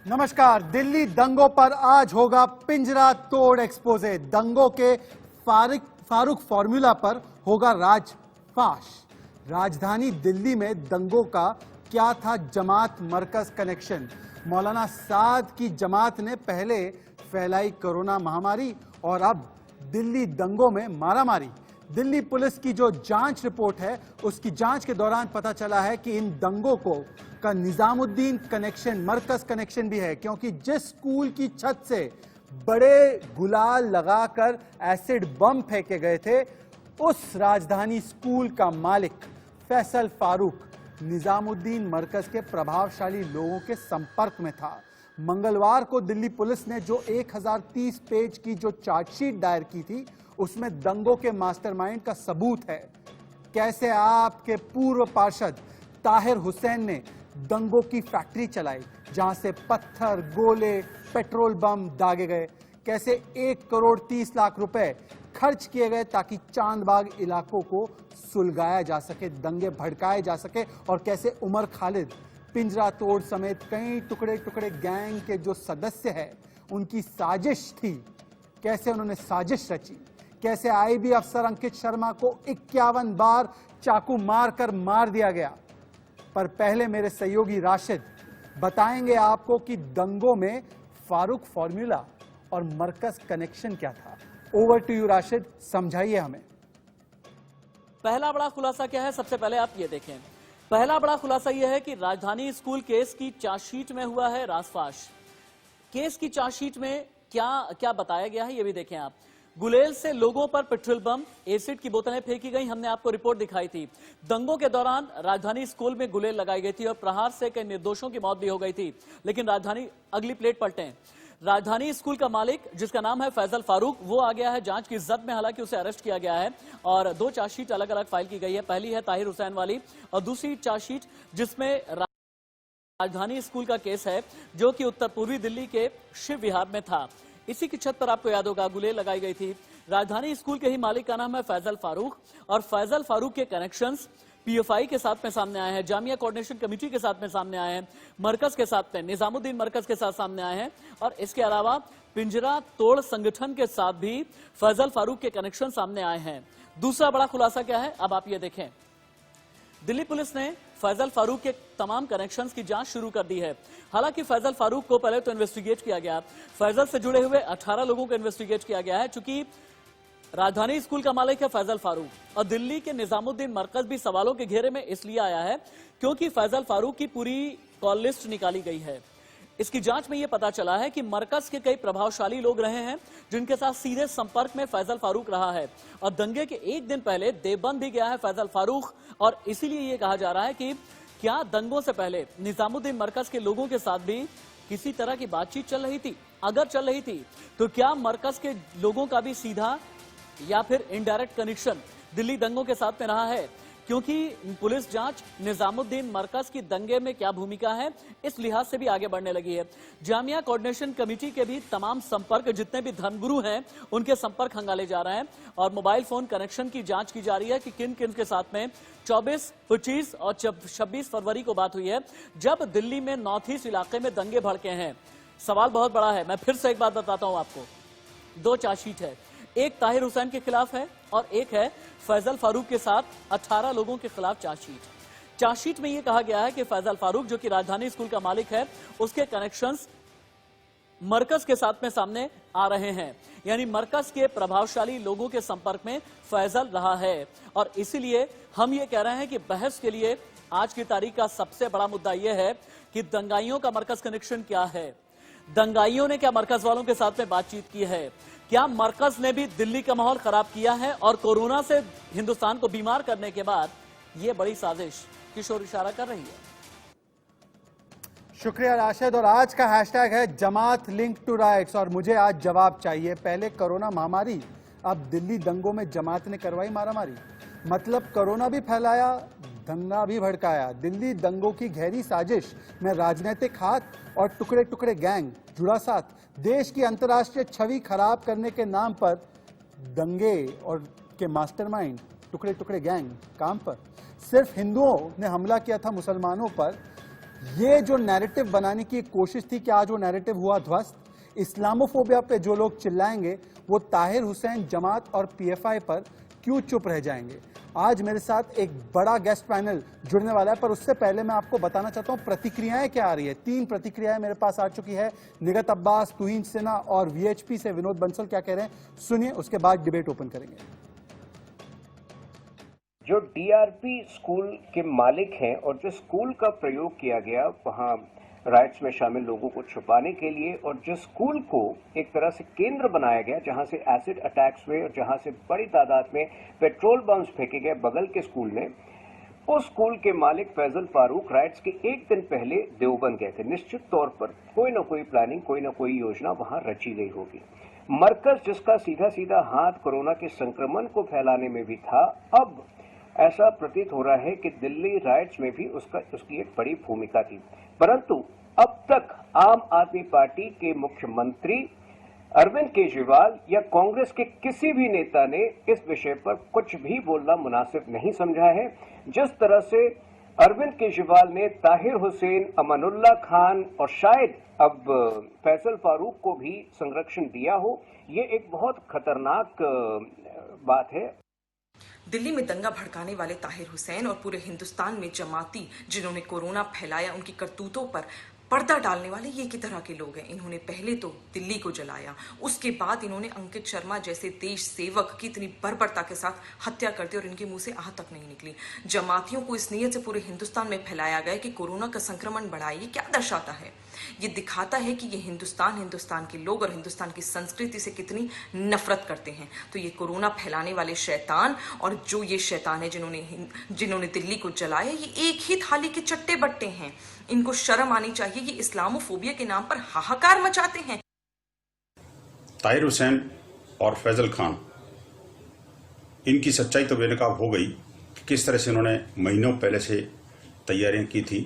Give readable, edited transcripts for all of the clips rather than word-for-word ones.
नमस्कार। दिल्ली दंगों पर आज होगा पिंजरा तोड़ एक्सपोजे। दंगों के फारूक फॉर्मूला पर होगा राजफाश। राजधानी दिल्ली में दंगों का क्या था जमात मरकज कनेक्शन? मौलाना साद की जमात ने पहले फैलाई कोरोना महामारी और अब दिल्ली दंगों में मारामारी। दिल्ली पुलिस की जो जांच रिपोर्ट है उसकी जांच के दौरान पता चला है कि इन दंगों का निजामुद्दीन कनेक्शन, मरकज कनेक्शन भी है, क्योंकि जिस स्कूल की छत से बड़े गुलाल लगाकर एसिड बम फेंके गए थे उस राजधानी स्कूल का मालिक फैसल फारूक निजामुद्दीन मरकज के प्रभावशाली लोगों के संपर्क में था। मंगलवार को दिल्ली पुलिस ने जो 1030 पेज की जो चार्जशीट दायर की थी उसमें दंगों के मास्टरमाइंड का सबूत है। कैसे आपके पूर्व पार्षद ताहिर हुसैन ने दंगों की फैक्ट्री चलाई जहां से पत्थर, गोले, पेट्रोल बम दागे गए। कैसे 1 करोड़ 30 लाख रुपए खर्च किए गए ताकि चांदबाग इलाकों को सुलगाया जा सके, दंगे भड़काए जा सके। और कैसे उमर खालिद, पिंजरा तोड़ समेत कई टुकड़े टुकड़े गैंग के जो सदस्य हैं उनकी साजिश थी। कैसे उन्होंने साजिश रची। कैसे आईबी अफसर अंकित शर्मा को 51 बार चाकू मारकर मार दिया गया। पर पहले मेरे सहयोगी राशिद बताएंगे आपको कि दंगों में फारूक फॉर्मूला और मरकज कनेक्शन क्या था। ओवर टू यू राशिद, समझाइए हमें। पहला बड़ा खुलासा क्या है, सबसे पहले आप ये देखें। पहला बड़ा खुलासा यह है कि राजधानी स्कूल केस की चार्जशीट में हुआ है रासफाश। केस की चार्जशीट में क्या क्या बताया गया है ये भी देखें आप। गुलेल से लोगों पर पेट्रोल बम, एसिड की बोतलें फेंकी गई। हमने आपको रिपोर्ट दिखाई थी। दंगों के दौरान राजधानी स्कूल में गुलेल लगाई गई थी और प्रहार से कई निर्दोषों की मौत भी हो गई थी। लेकिन राजधानी अगली प्लेट पलटें। राजधानी स्कूल का मालिक जिसका नाम है फैसल फारूक, वो आ गया है जांच की जद में। हालांकि उसे अरेस्ट किया गया है और 2 चार्जशीट अलग अलग फाइल की गई है। पहली है ताहिर हुसैन वाली और दूसरी चार्जशीट जिसमें राजधानी स्कूल का केस है जो कि उत्तर पूर्वी दिल्ली के शिव विहार में था। इसी की छत पर आपको याद होगा गुलेल लगाई गई थी। राजधानी स्कूल के ही मालिक का नाम है फैसल फारूक और फैसल फारूक के कनेक्शंस पीएफआई के साथ में सामने आए हैं, जामिया कोऑर्डिनेशन कमेटी के साथ में सामने आए हैं, मरकज के साथ में, निजामुद्दीन मरकज के साथ सामने आए हैं और इसके अलावा पिंजरा तोड़ संगठन के साथ भी फैसल फारूक के कनेक्शन सामने आए हैं। दूसरा बड़ा खुलासा क्या है, अब आप ये देखें। दिल्ली पुलिस ने फैसल फारूक के तमाम कनेक्शंस की जांच शुरू कर दी है। हालांकि फैसल फारूक को पहले तो इन्वेस्टिगेट किया गया। फैसल से जुड़े हुए 18 लोगों को इन्वेस्टिगेट किया गया है। चूंकि राजधानी स्कूल का मालिक है फैसल फारूक और दिल्ली के निजामुद्दीन मरकज भी सवालों के घेरे में इसलिए आया है क्योंकि फैसल फारूक की पूरी कॉल लिस्ट निकाली गई है। इसकी जांच में यह पता चला है कि मरकज के कई प्रभावशाली लोग रहे हैं जिनके साथ सीधे संपर्क में फैसल फारूक रहा है और दंगे के एक दिन पहले देवबंद भी गया है फैसल फारूक। और इसीलिए यह कहा जा रहा है कि क्या दंगों से पहले निजामुद्दीन मरकज के लोगों के साथ भी किसी तरह की बातचीत चल रही थी। अगर चल रही थी तो क्या मरकज के लोगों का भी सीधा या फिर इनडायरेक्ट कनेक्शन दिल्ली दंगों के साथ में रहा है? क्योंकि पुलिस जांच निजामुद्दीन मरकज की दंगे में क्या भूमिका है इस लिहाज से भी आगे बढ़ने लगी है। जामिया कोऑर्डिनेशन कमेटी के भी तमाम संपर्क, जितने भी धर्मगुरु हैं उनके संपर्क खंगाले जा रहे हैं और मोबाइल फोन कनेक्शन की जांच की जा रही है कि किन किन के साथ में 24, 25 और 26 फरवरी को बात हुई है जब दिल्ली में नॉर्थ ईस्ट इलाके में दंगे भड़के हैं। सवाल बहुत बड़ा है। मैं फिर से एक बात बताता हूं आपको। 2 चार्जशीट है, एक ताहिर हुसैन के खिलाफ है और एक है फैसल फारूक के साथ 18 लोगों के खिलाफ चार्जशीट। चार्जशीट में यह कहा गया है कि फैसल फारूक जो कि राजधानी स्कूल का मालिक है उसके कनेक्शंस मरकज के साथ में सामने आ रहे हैं, यानी मरकज के प्रभावशाली लोगों के संपर्क में फैसल रहा है। और इसीलिए हम ये कह रहे हैं कि बहस के लिए आज की तारीख का सबसे बड़ा मुद्दा यह है कि दंगाइयों का मरकज कनेक्शन क्या है। दंगाइयों ने क्या मरकज वालों के साथ में बातचीत की है? क्या मरकज ने भी दिल्ली का माहौल खराब किया है? और कोरोना से हिंदुस्तान को बीमार करने के बाद यह बड़ी साजिश किस ओर इशारा कर रही है? शुक्रिया राशिद। और आज का हैशटैग है जमात लिंक टू राइट्स और मुझे आज जवाब चाहिए। पहले कोरोना महामारी, अब दिल्ली दंगों में जमात ने करवाई मारामारी। मतलब कोरोना भी फैलाया, दंगा भी भड़काया। दिल्ली दंगों की गहरी साजिश में राजनीतिक हाथ और टुकड़े टुकड़े गैंग जुड़ा साथ। देश की अंतर्राष्ट्रीय छवि खराब करने के नाम पर दंगे और के मास्टरमाइंड टुकड़े टुकड़े गैंग काम पर। सिर्फ हिंदुओं ने हमला किया था मुसलमानों पर, ये जो नैरेटिव बनाने की कोशिश थी कि आज वो नैरेटिव हुआ ध्वस्त। इस्लामोफोबिया पे जो लोग चिल्लाएंगे वो ताहिर हुसैन, जमात और पीएफआई पर क्यों चुप रह जाएंगे। आज मेरे साथ एक बड़ा गेस्ट पैनल जुड़ने वाला है, पर उससे पहले मैं आपको बताना चाहता हूं प्रतिक्रियाएं क्या आ रही है। 3 प्रतिक्रियाएं मेरे पास आ चुकी है। निगत अब्बास, तुहीन सिन्हा और वीएचपी से विनोद बंसल क्या कह रहे हैं, सुनिए, उसके बाद डिबेट ओपन करेंगे। जो डीआरपी स्कूल के मालिक हैं और जो स्कूल का प्रयोग किया गया वहां राइट्स में शामिल लोगों को छुपाने के लिए, और जो स्कूल को एक तरह से केंद्र बनाया गया जहां से एसिड अटैक्स हुए और जहां से बड़ी तादाद में पेट्रोल बम्स फेंके गए बगल के स्कूल में, उस स्कूल के मालिक फैजल फारूक राइट्स के एक दिन पहले देवबंद गए थे। निश्चित तौर पर कोई ना कोई प्लानिंग, कोई ना कोई योजना वहां रची गई होगी। मरकज जिसका सीधा सीधा हाथ कोरोना के संक्रमण को फैलाने में भी था, अब ऐसा प्रतीत हो रहा है कि दिल्ली राइट्स में भी उसकी एक बड़ी भूमिका थी। परंतु अब तक आम आदमी पार्टी के मुख्यमंत्री अरविंद केजरीवाल या कांग्रेस के किसी भी नेता ने इस विषय पर कुछ भी बोलना मुनासिब नहीं समझा है। जिस तरह से अरविंद केजरीवाल ने ताहिर हुसैन, अमानुल्लाह खान और शायद अब फैसल फारूक को भी संरक्षण दिया हो, ये एक बहुत खतरनाक बात है। दिल्ली में दंगा भड़काने वाले ताहिर हुसैन और पूरे हिंदुस्तान में जमाती जिन्होंने कोरोना फैलाया, उनकी करतूतों पर पर्दा डालने वाले ये की तरह के लोग हैं। इन्होंने पहले तो दिल्ली को जलाया, उसके बाद इन्होंने अंकित शर्मा जैसे देश सेवक की इतनी बर्बरता के साथ हत्या कर दी और इनके मुंह से आह तक नहीं निकली। जमातियों को इस नीयत से पूरे हिंदुस्तान में फैलाया गया कि कोरोना का संक्रमण बढ़ाए। ये क्या दर्शाता है? ये दिखाता है कि ये हिंदुस्तान के लोग और हिंदुस्तान की संस्कृति से कितनी नफरत करते हैं। तो ये कोरोना फैलाने वाले शैतान और जो ये शैतान है जिन्होंने दिल्ली को जलाया, ये एक ही थाली के चट्टे बट्टे हैं। इनको शर्म आनी चाहिए। ये इस्लामोफोबिया के नाम पर हाहाकार मचाते हैं। ताहिर हुसैन और फैजल खान, इनकी सच्चाई तो बेनकाब हो गई कि किस तरह से इन्होंने महीनों पहले से तैयारियां की थी।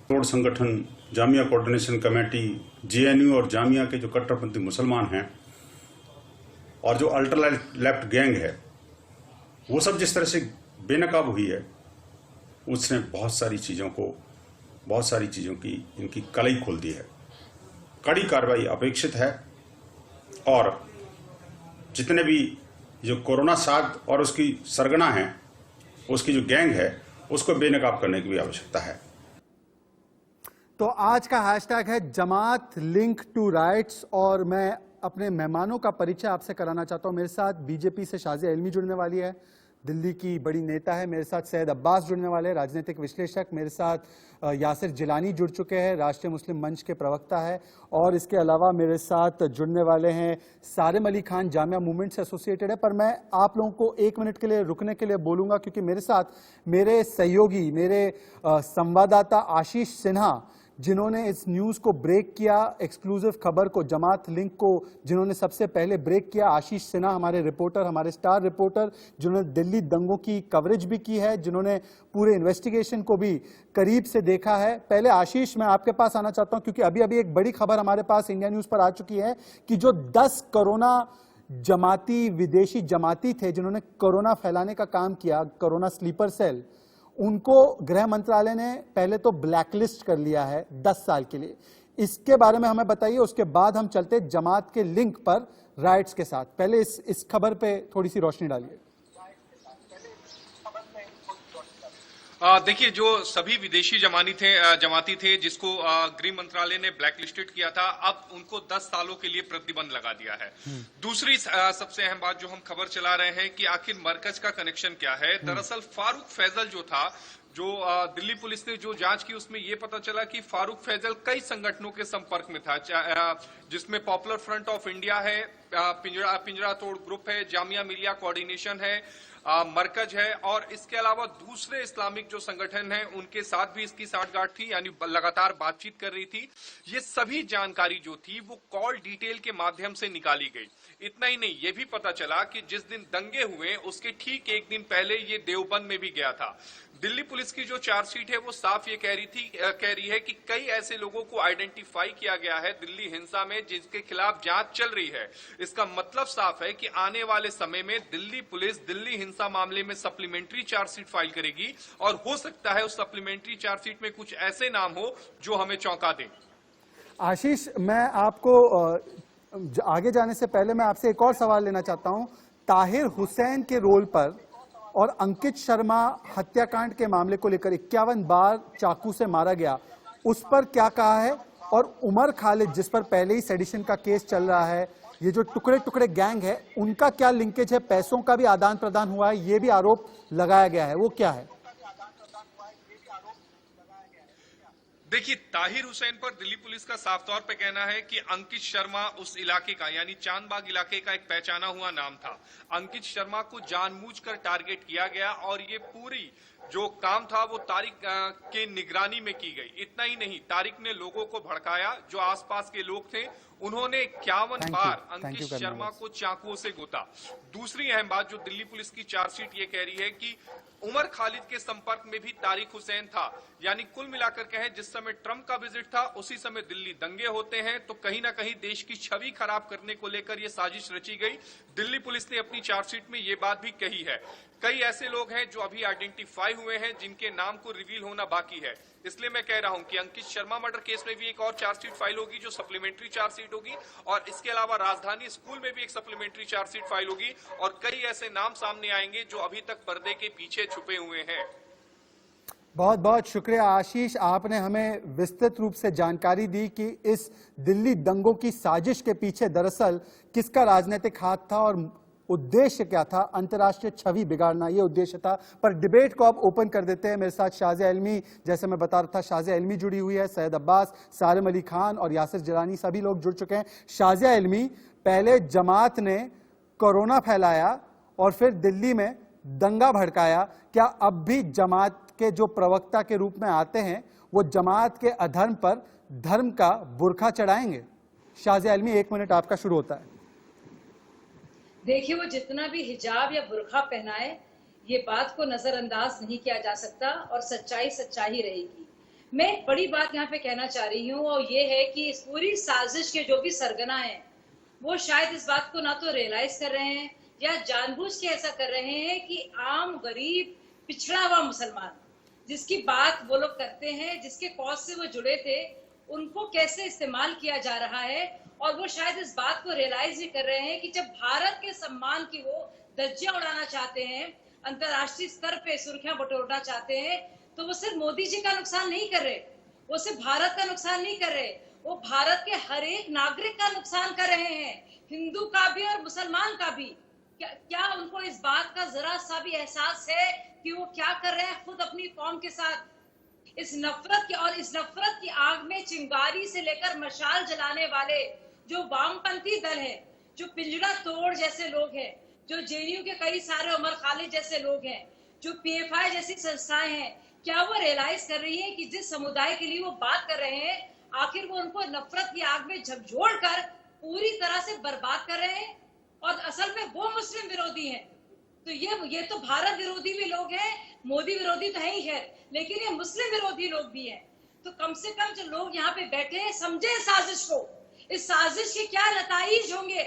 तोड़ संगठन, जामिया कोऑर्डिनेशन कमेटी, जेएनयू और जामिया के जो कट्टरपंथी मुसलमान हैं और जो अल्ट्रा लेफ्ट गैंग है, वो सब जिस तरह से बेनकाब हुई है, उसने बहुत सारी चीज़ों की इनकी कलई खोल दी है। कड़ी कार्रवाई अपेक्षित है और जितने भी जो कोरोना साग और उसकी सरगना है, उसकी जो गैंग है, उसको बेनकाब करने की भी आवश्यकता है। तो आज का हैशटैग है जमात लिंक टू राइट्स, और मैं अपने मेहमानों का परिचय आपसे कराना चाहता हूं। मेरे साथ बीजेपी से शाजिया इल्मी जुड़ने वाली है, दिल्ली की बड़ी नेता है। मेरे साथ सैयद अब्बास जुड़ने वाले हैं, राजनीतिक विश्लेषक। मेरे साथ यासिर जिलानी जुड़ चुके हैं, राष्ट्रीय मुस्लिम मंच के प्रवक्ता है। और इसके अलावा मेरे साथ जुड़ने वाले हैं सारिम अली खान, जामिया मूवमेंट से एसोसिएटेड है। पर मैं आप लोगों को 1 मिनट के लिए रुकने के लिए बोलूंगा, क्योंकि मेरे साथ मेरे सहयोगी, मेरे संवाददाता आशीष सिन्हा, जिन्होंने इस न्यूज़ को ब्रेक किया, एक्सक्लूसिव खबर को, जमात लिंक को जिन्होंने सबसे पहले ब्रेक किया, आशीष सिन्हा हमारे रिपोर्टर, हमारे स्टार रिपोर्टर, जिन्होंने दिल्ली दंगों की कवरेज भी की है, जिन्होंने पूरे इन्वेस्टिगेशन को भी करीब से देखा है। पहले आशीष, मैं आपके पास आना चाहता हूं, क्योंकि अभी एक बड़ी खबर हमारे पास इंडिया न्यूज़ पर आ चुकी है कि जो 10 कोरोना जमाती, विदेशी जमाती थे जिन्होंने कोरोना फैलाने का काम किया, कोरोना स्लीपर सेल, उनको गृह मंत्रालय ने पहले तो ब्लैकलिस्ट कर लिया है 10 साल के लिए। इसके बारे में हमें बताइए, उसके बाद हम चलते जमात के लिंक पर राइट्स के साथ। पहले इस खबर पे थोड़ी सी रोशनी डालिए। देखिए, जो सभी विदेशी जमाती थे जिसको गृह मंत्रालय ने ब्लैकलिस्टेड किया था, अब उनको 10 सालों के लिए प्रतिबंध लगा दिया है। दूसरी सबसे अहम बात जो हम खबर चला रहे हैं कि आखिर मरकज का कनेक्शन क्या है। दरअसल फारूक फैजल जो था, जो दिल्ली पुलिस ने जो जांच की, उसमें यह पता चला कि फारूक फैजल कई संगठनों के संपर्क में था, जिसमें पॉपुलर फ्रंट ऑफ इंडिया है, पिंजरा तोड़ ग्रुप है, जामिया मिलिया कोऑर्डिनेशन है, मरकज है, और इसके अलावा दूसरे इस्लामिक जो संगठन हैं उनके साथ भी इसकी साठगांठ थी, यानी लगातार बातचीत कर रही थी। ये सभी जानकारी जो थी वो कॉल डिटेल के माध्यम से निकाली गई। इतना ही नहीं, ये भी पता चला कि जिस दिन दंगे हुए उसके ठीक एक दिन पहले ये देवबंद में भी गया था। दिल्ली पुलिस की जो चार्जशीट है वो साफ ये कह रही है कि कई ऐसे लोगों को आइडेंटिफाई किया गया है दिल्ली हिंसा में जिनके खिलाफ जांच चल रही है। इसका मतलब साफ है कि आने वाले समय में दिल्ली पुलिस दिल्ली हिंसा मामले में सप्लीमेंट्री चार्जशीट फाइल करेगी और हो सकता है उस सप्लीमेंट्री चार्जशीट में कुछ ऐसे नाम हो जो हमें चौंका दें। आशीष, मैं आपको आगे जाने से पहले मैं आपसे एक और सवाल लेना चाहता हूं। ताहिर हुसैन के रोल पर और अंकित शर्मा हत्याकांड के मामले को लेकर 51 बार चाकू से मारा गया, उस पर क्या कहा है? और उमर खालिद जिस पर पहले ही सेडिशन का केस चल रहा है, ये जो टुकड़े टुकड़े गैंग है, उनका क्या लिंकेज है? पैसों का भी आदान प्रदान हुआ है, ये भी आरोप लगाया गया है, वो क्या है? देखिए, ताहिर हुसैन पर दिल्ली पुलिस का साफ तौर पे कहना है कि अंकित शर्मा उस इलाके का यानी चांदबाग इलाके का एक पहचाना हुआ नाम था। अंकित शर्मा को जानबूझकर टारगेट किया गया और ये पूरी जो काम था वो तारिक के निगरानी में की गई। इतना ही नहीं, तारिक ने लोगों को भड़काया, जो आसपास के लोग थे उन्होंने 51 बार अंकित शर्मा को चाकुओं से गोता। दूसरी अहम बात जो दिल्ली पुलिस की चार्जशीट ये कह रही है कि उमर खालिद के संपर्क में भी तारिक हुसैन था। यानी कुल मिलाकर कहें, जिस समय ट्रंप का विजिट था उसी समय दिल्ली दंगे होते हैं, तो कहीं ना कहीं देश की छवि खराब करने को लेकर यह साजिश रची गई। दिल्ली पुलिस ने अपनी चार्जशीट में ये बात भी कही है। कई ऐसे लोग हैं जो अभी आइडेंटिफाई हुए हैं जिनके नाम को रिवील होना बाकी है। इसलिए मैं कह रहा हूं कि अंकित शर्मा मर्डर केस में भी एक और चार्जशीट फाइल होगी जो सप्लीमेंट्री चार्जशीट होगी, और इसके अलावा राजधानी स्कूल में भी एक सप्लीमेंट्री चार्जशीट फाइल होगी और कई ऐसे नाम सामने आएंगे जो अभी तक पर्दे के पीछे छुपे हुए हैं। बहुत बहुत शुक्रिया आशीष, आपने हमें विस्तृत रूप से जानकारी दी कि इस दिल्ली दंगों की साजिश के पीछे दरअसल किसका राजनीतिक हाथ था और उद्देश्य क्या था। अंतर्राष्ट्रीय छवि बिगाड़ना ये उद्देश्य था। पर डिबेट को अब ओपन कर देते हैं। मेरे साथ शाज़िया इल्मी, जैसे मैं बता रहा था, शाज़िया इल्मी जुड़ी हुई है, सैयद अब्बास, सारिम अली खान और यासिर जिलानी, सभी लोग जुड़ चुके हैं। शाज़िया इल्मी, पहले जमात ने कोरोना फैलाया और फिर दिल्ली में दंगा भड़काया, क्या अब भी जमात के जो प्रवक्ता के रूप में आते हैं वो जमात के अधर्म पर धर्म का बुरखा चढ़ाएंगे? शाज़िया इल्मी, 1 मिनट आपका शुरू होता है। देखिए, वो जितना भी हिजाब या बुरखा पहनाए, ये बात को नजरअंदाज नहीं किया जा सकता और सच्चाई सच्चाई रहेगी। मैं एक बड़ी बात यहाँ पे कहना चाह रही हूँ और ये है कि इस पूरी साजिश के जो भी सरगना हैं वो शायद इस बात को ना तो रियलाइज कर रहे हैं या जानबूझ के ऐसा कर रहे हैं कि आम गरीब पिछड़ा हुआ मुसलमान जिसकी बात वो लोग करते हैं, जिसके कॉज से वो जुड़े थे, उनको कैसे इस्तेमाल किया जा रहा है। और वो शायद इस बात को रियलाइज भी कर रहे हैं कि जब भारत के सम्मान की वो धज्जियां उड़ाना चाहते हैं, अंतर्राष्ट्रीय स्तर पे सुर्खियां बटोरना चाहते हैं, तो वो सिर्फ मोदी जी का नुकसान नहीं कर रहे, वो सिर्फ भारत का नुकसान नहीं कर रहे, वो भारत के हर एक नागरिक का नुकसान कर रहे हैं, हिंदू का भी और मुसलमान का भी। क्या उनको इस बात का जरा सा भी एहसास है कि वो क्या कर रहे हैं खुद अपनी कौम के साथ? इस नफरत की और इस नफरत की आग में चिंगारी से लेकर मशाल जलाने वाले जो वामपंथी दल है, जो पिंजरा तोड़ जैसे लोग हैं, जो जेएनयू के कई सारे उमर खालिद जैसे लोग हैं, जो पीएफआई जैसी संस्थाएं हैं, क्या वो रियलाइज कर रही है कि जिस समुदाय के लिए वो बात कर रहे हैं, आखिर वो उनको नफरत की आग में झकझोर कर पूरी तरह से बर्बाद कर रहे हैं? और असल में वो मुस्लिम विरोधी हैं। तो ये तो भारत विरोधी भी लोग हैं, मोदी विरोधी तो है ही है, लेकिन ये मुस्लिम विरोधी लोग भी हैं। तो कम से कम जो लोग यहाँ पे बैठे हैं समझे इस साजिश को, इस साजिश के क्या नताइज होंगे।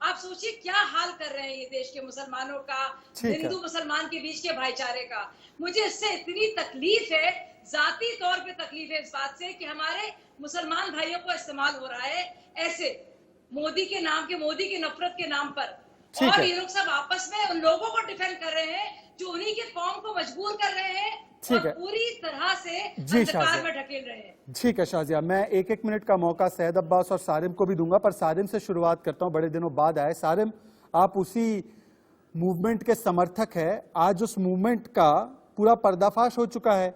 आप सोचिए क्या हाल कर रहे हैं ये देश के मुसलमानों का, हिंदू मुसलमान के बीच के भाईचारे का। मुझे इससे इतनी तकलीफ है, जाती तौर पे तकलीफ है इस बात से कि हमारे मुसलमान भाइयों को इस्तेमाल हो रहा है ऐसे मोदी के नाम के, मोदी की नफरत के नाम पर। और ये लोग सब आपस में उन लोगों को डिफेंड कर रहे हैं जो उन्हीं के कौम को मजबूर कर रहे हैं और पूरी तरह से अंधकार में ढकेल रहे हैं। ठीक है शाज़िया, मैं 1-1 मिनट का मौका सैयद अब्बास और सारिम को भी दूंगा, पर सारिम से शुरुआत करता हूं। बड़े दिनों बाद आए सारिम, आप उसी मूवमेंट के समर्थक है। आज उस मूवमेंट का पूरा पर्दाफाश हो चुका है।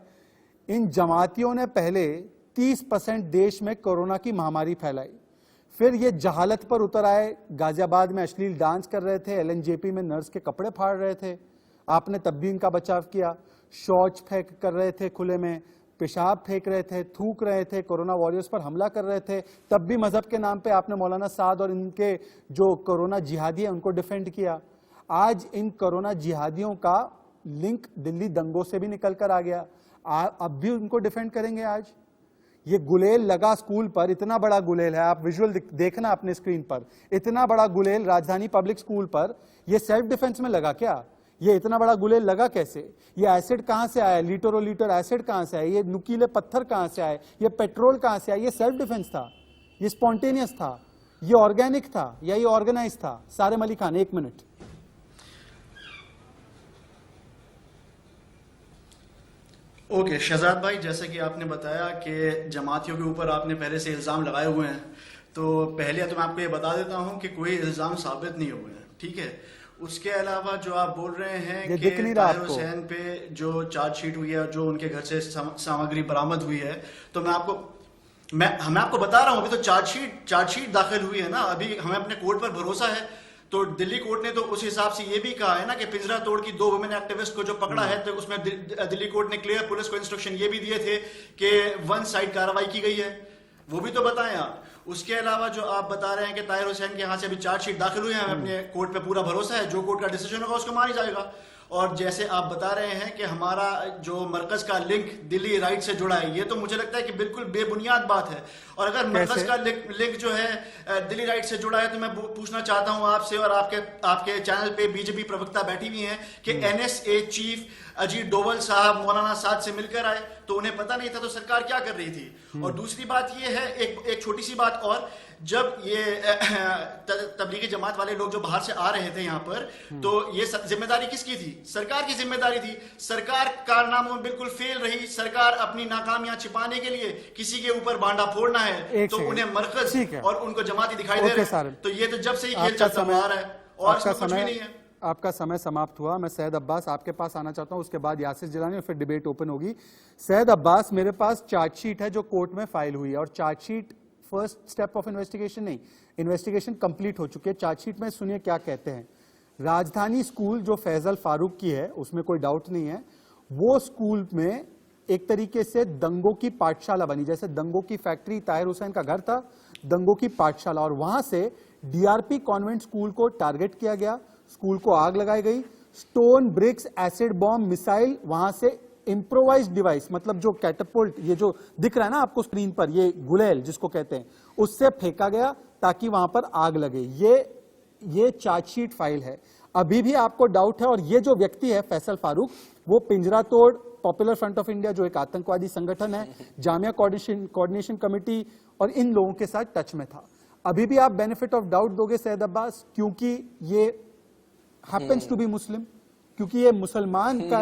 इन जमातियों ने पहले 30% देश में कोरोना की महामारी फैलाई, फिर ये जहालत पर उतर आए, गाजियाबाद में अश्लील डांस कर रहे थे, एलएनजेपी में नर्स के कपड़े फाड़ रहे थे, आपने तब भी इनका बचाव किया। शौच फेंक कर रहे थे, खुले में पेशाब फेंक रहे थे, थूक रहे थे, कोरोना वॉरियर्स पर हमला कर रहे थे, तब भी मजहब के नाम पे आपने मौलाना साद और इनके जो कोरोना जिहादी है उनको डिफेंड किया। आज इन कोरोना जिहादियों का लिंक दिल्ली दंगों से भी निकल कर आ गया, अब भी उनको डिफेंड करेंगे आज। ये गुलेल लगा स्कूल पर, इतना बड़ा गुलेल है, आप विजुअल देखना अपने स्क्रीन पर, इतना बड़ा गुलेल राजधानी पब्लिक स्कूल पर, ये सेल्फ डिफेंस में लगा क्या? ये इतना बड़ा गुलेल लगा कैसे? ये एसिड कहां से आया? लीटरों लीटर एसिड कहां से आया? ये नुकीले पत्थर कहां से आए? ये पेट्रोल कहां से आया? ये सेल्फ डिफेंस था, ये स्पॉन्टेनियस था, ये ऑर्गेनिक था या ये ऑर्गेनाइज था? सारेम अली खान, 1 मिनट। ओके शहजाद भाई, जैसे कि आपने बताया कि जमातियों के ऊपर आपने पहले से इल्ज़ाम लगाए हुए हैं, तो पहले तो मैं आपको ये बता देता हूं कि कोई इल्ज़ाम साबित नहीं हुए हैं, ठीक है। उसके अलावा जो आप बोल रहे हैं कि ताहिर हुसैन पे जो चार्जशीट हुई है, जो उनके घर से सामग्री बरामद हुई है, तो मैं आपको बता रहा हूं, अभी तो चार्जशीट दाखिल हुई है ना, अभी हमें अपने कोर्ट पर भरोसा है। तो दिल्ली कोर्ट ने तो उस हिसाब से ये भी कहा है ना कि पिंजरा तोड़ की 2 वुमेन एक्टिविस्ट को जो पकड़ा है, तो उसमें दिल्ली कोर्ट ने क्लियर पुलिस को इंस्ट्रक्शन ये भी दिए थे कि वन साइड कार्रवाई की गई है, वो भी तो बताएं आप। उसके अलावा जो आप बता रहे हैं कि ताहिर हुसैन के यहाँ से अभी चार्जशीट दाखिल हुई है, हमें अपने कोर्ट पे पूरा भरोसा है, जो कोर्ट का डिसीजन होगा उसको माना जाएगा। और जैसे आप बता रहे हैं कि हमारा जो मरकज का लिंक दिल्ली राइट से जुड़ा है, ये तो मुझे लगता है कि बिल्कुल बेबुनियाद बात है। और अगर मरकज का लिंक जो है दिल्ली राइट से जुड़ा है, तो मैं पूछना चाहता हूं आपसे, और आपके चैनल पे बीजेपी प्रवक्ता बैठी हुई हैं कि एनएसए चीफ अजीत डोवल साहब मौलाना साद से मिलकर आए, तो उन्हें पता नहीं था तो सरकार क्या कर रही थी। और दूसरी बात ये है, एक छोटी सी बात और, जब ये तबलीगी जमात वाले लोग जो बाहर से आ रहे थे यहाँ पर, तो ये जिम्मेदारी किसकी थी? सरकार की जिम्मेदारी थी। सरकार कारनामों में बिल्कुल फेल रही। सरकार अपनी नाकामियां छिपाने के लिए किसी के ऊपर बांडा फोड़ना है तो उन्हें मरकज और उनको जमाती दिखाई दे रहे हैं। तो ये तो जब से ही खेल चलता हुआ आ रहा है और इसमें कुछ भी नहीं है। आपका समय समाप्त हुआ। मैं सैयद अब्बास आपके पास आना चाहता हूं, उसके बाद यासिर जिलानी और फिर डिबेट ओपन होगी। सैयद अब्बास, मेरे पास चार्जशीट है जो कोर्ट में फाइल हुई है, और chargesheet first step of investigation नहीं, इन्वेस्टिगेशन कंप्लीट हो चुकी है। चार्जशीट में सुनिए क्या कहते हैं। राजधानी स्कूल जो फैजल फारूक की है, उसमें कोई डाउट नहीं है, वो स्कूल में एक तरीके से दंगों की पाठशाला बनी, जैसे दंगों की फैक्ट्री ताहिर हुसैन का घर था, दंगों की पाठशाला, और वहां से डीआरपी कॉन्वेंट स्कूल को टारगेट किया गया, स्कूल को आग लगाई गई, stone BRICS, acid bomb, missile, वहां से इंप्रोवाइज्ड डिवाइस, मतलब जो कैटअपल्ट, ये जो दिख रहा है ना आपको स्क्रीन पर, ये गुलेल जिसको कहते हैं, उससे फेंका गया ताकि वहां पर आग लगे। ये चार्जशीट फाइल है। अभी भी आपको डाउट है, और ये जो व्यक्ति है फैसल फारूक, वो पिंजरा तोड़ पॉपुलर फ्रंट ऑफ इंडिया जो एक आतंकवादी संगठन है, जामिया कोऑर्डिनेशन कमेटी और इन लोगों के साथ टच में था। अभी भी आप बेनिफिट ऑफ डाउट दोगे सैयद अब्बास, क्योंकि ये हैपेंस टू बी मुस्लिम, क्योंकि ये मुसलमान का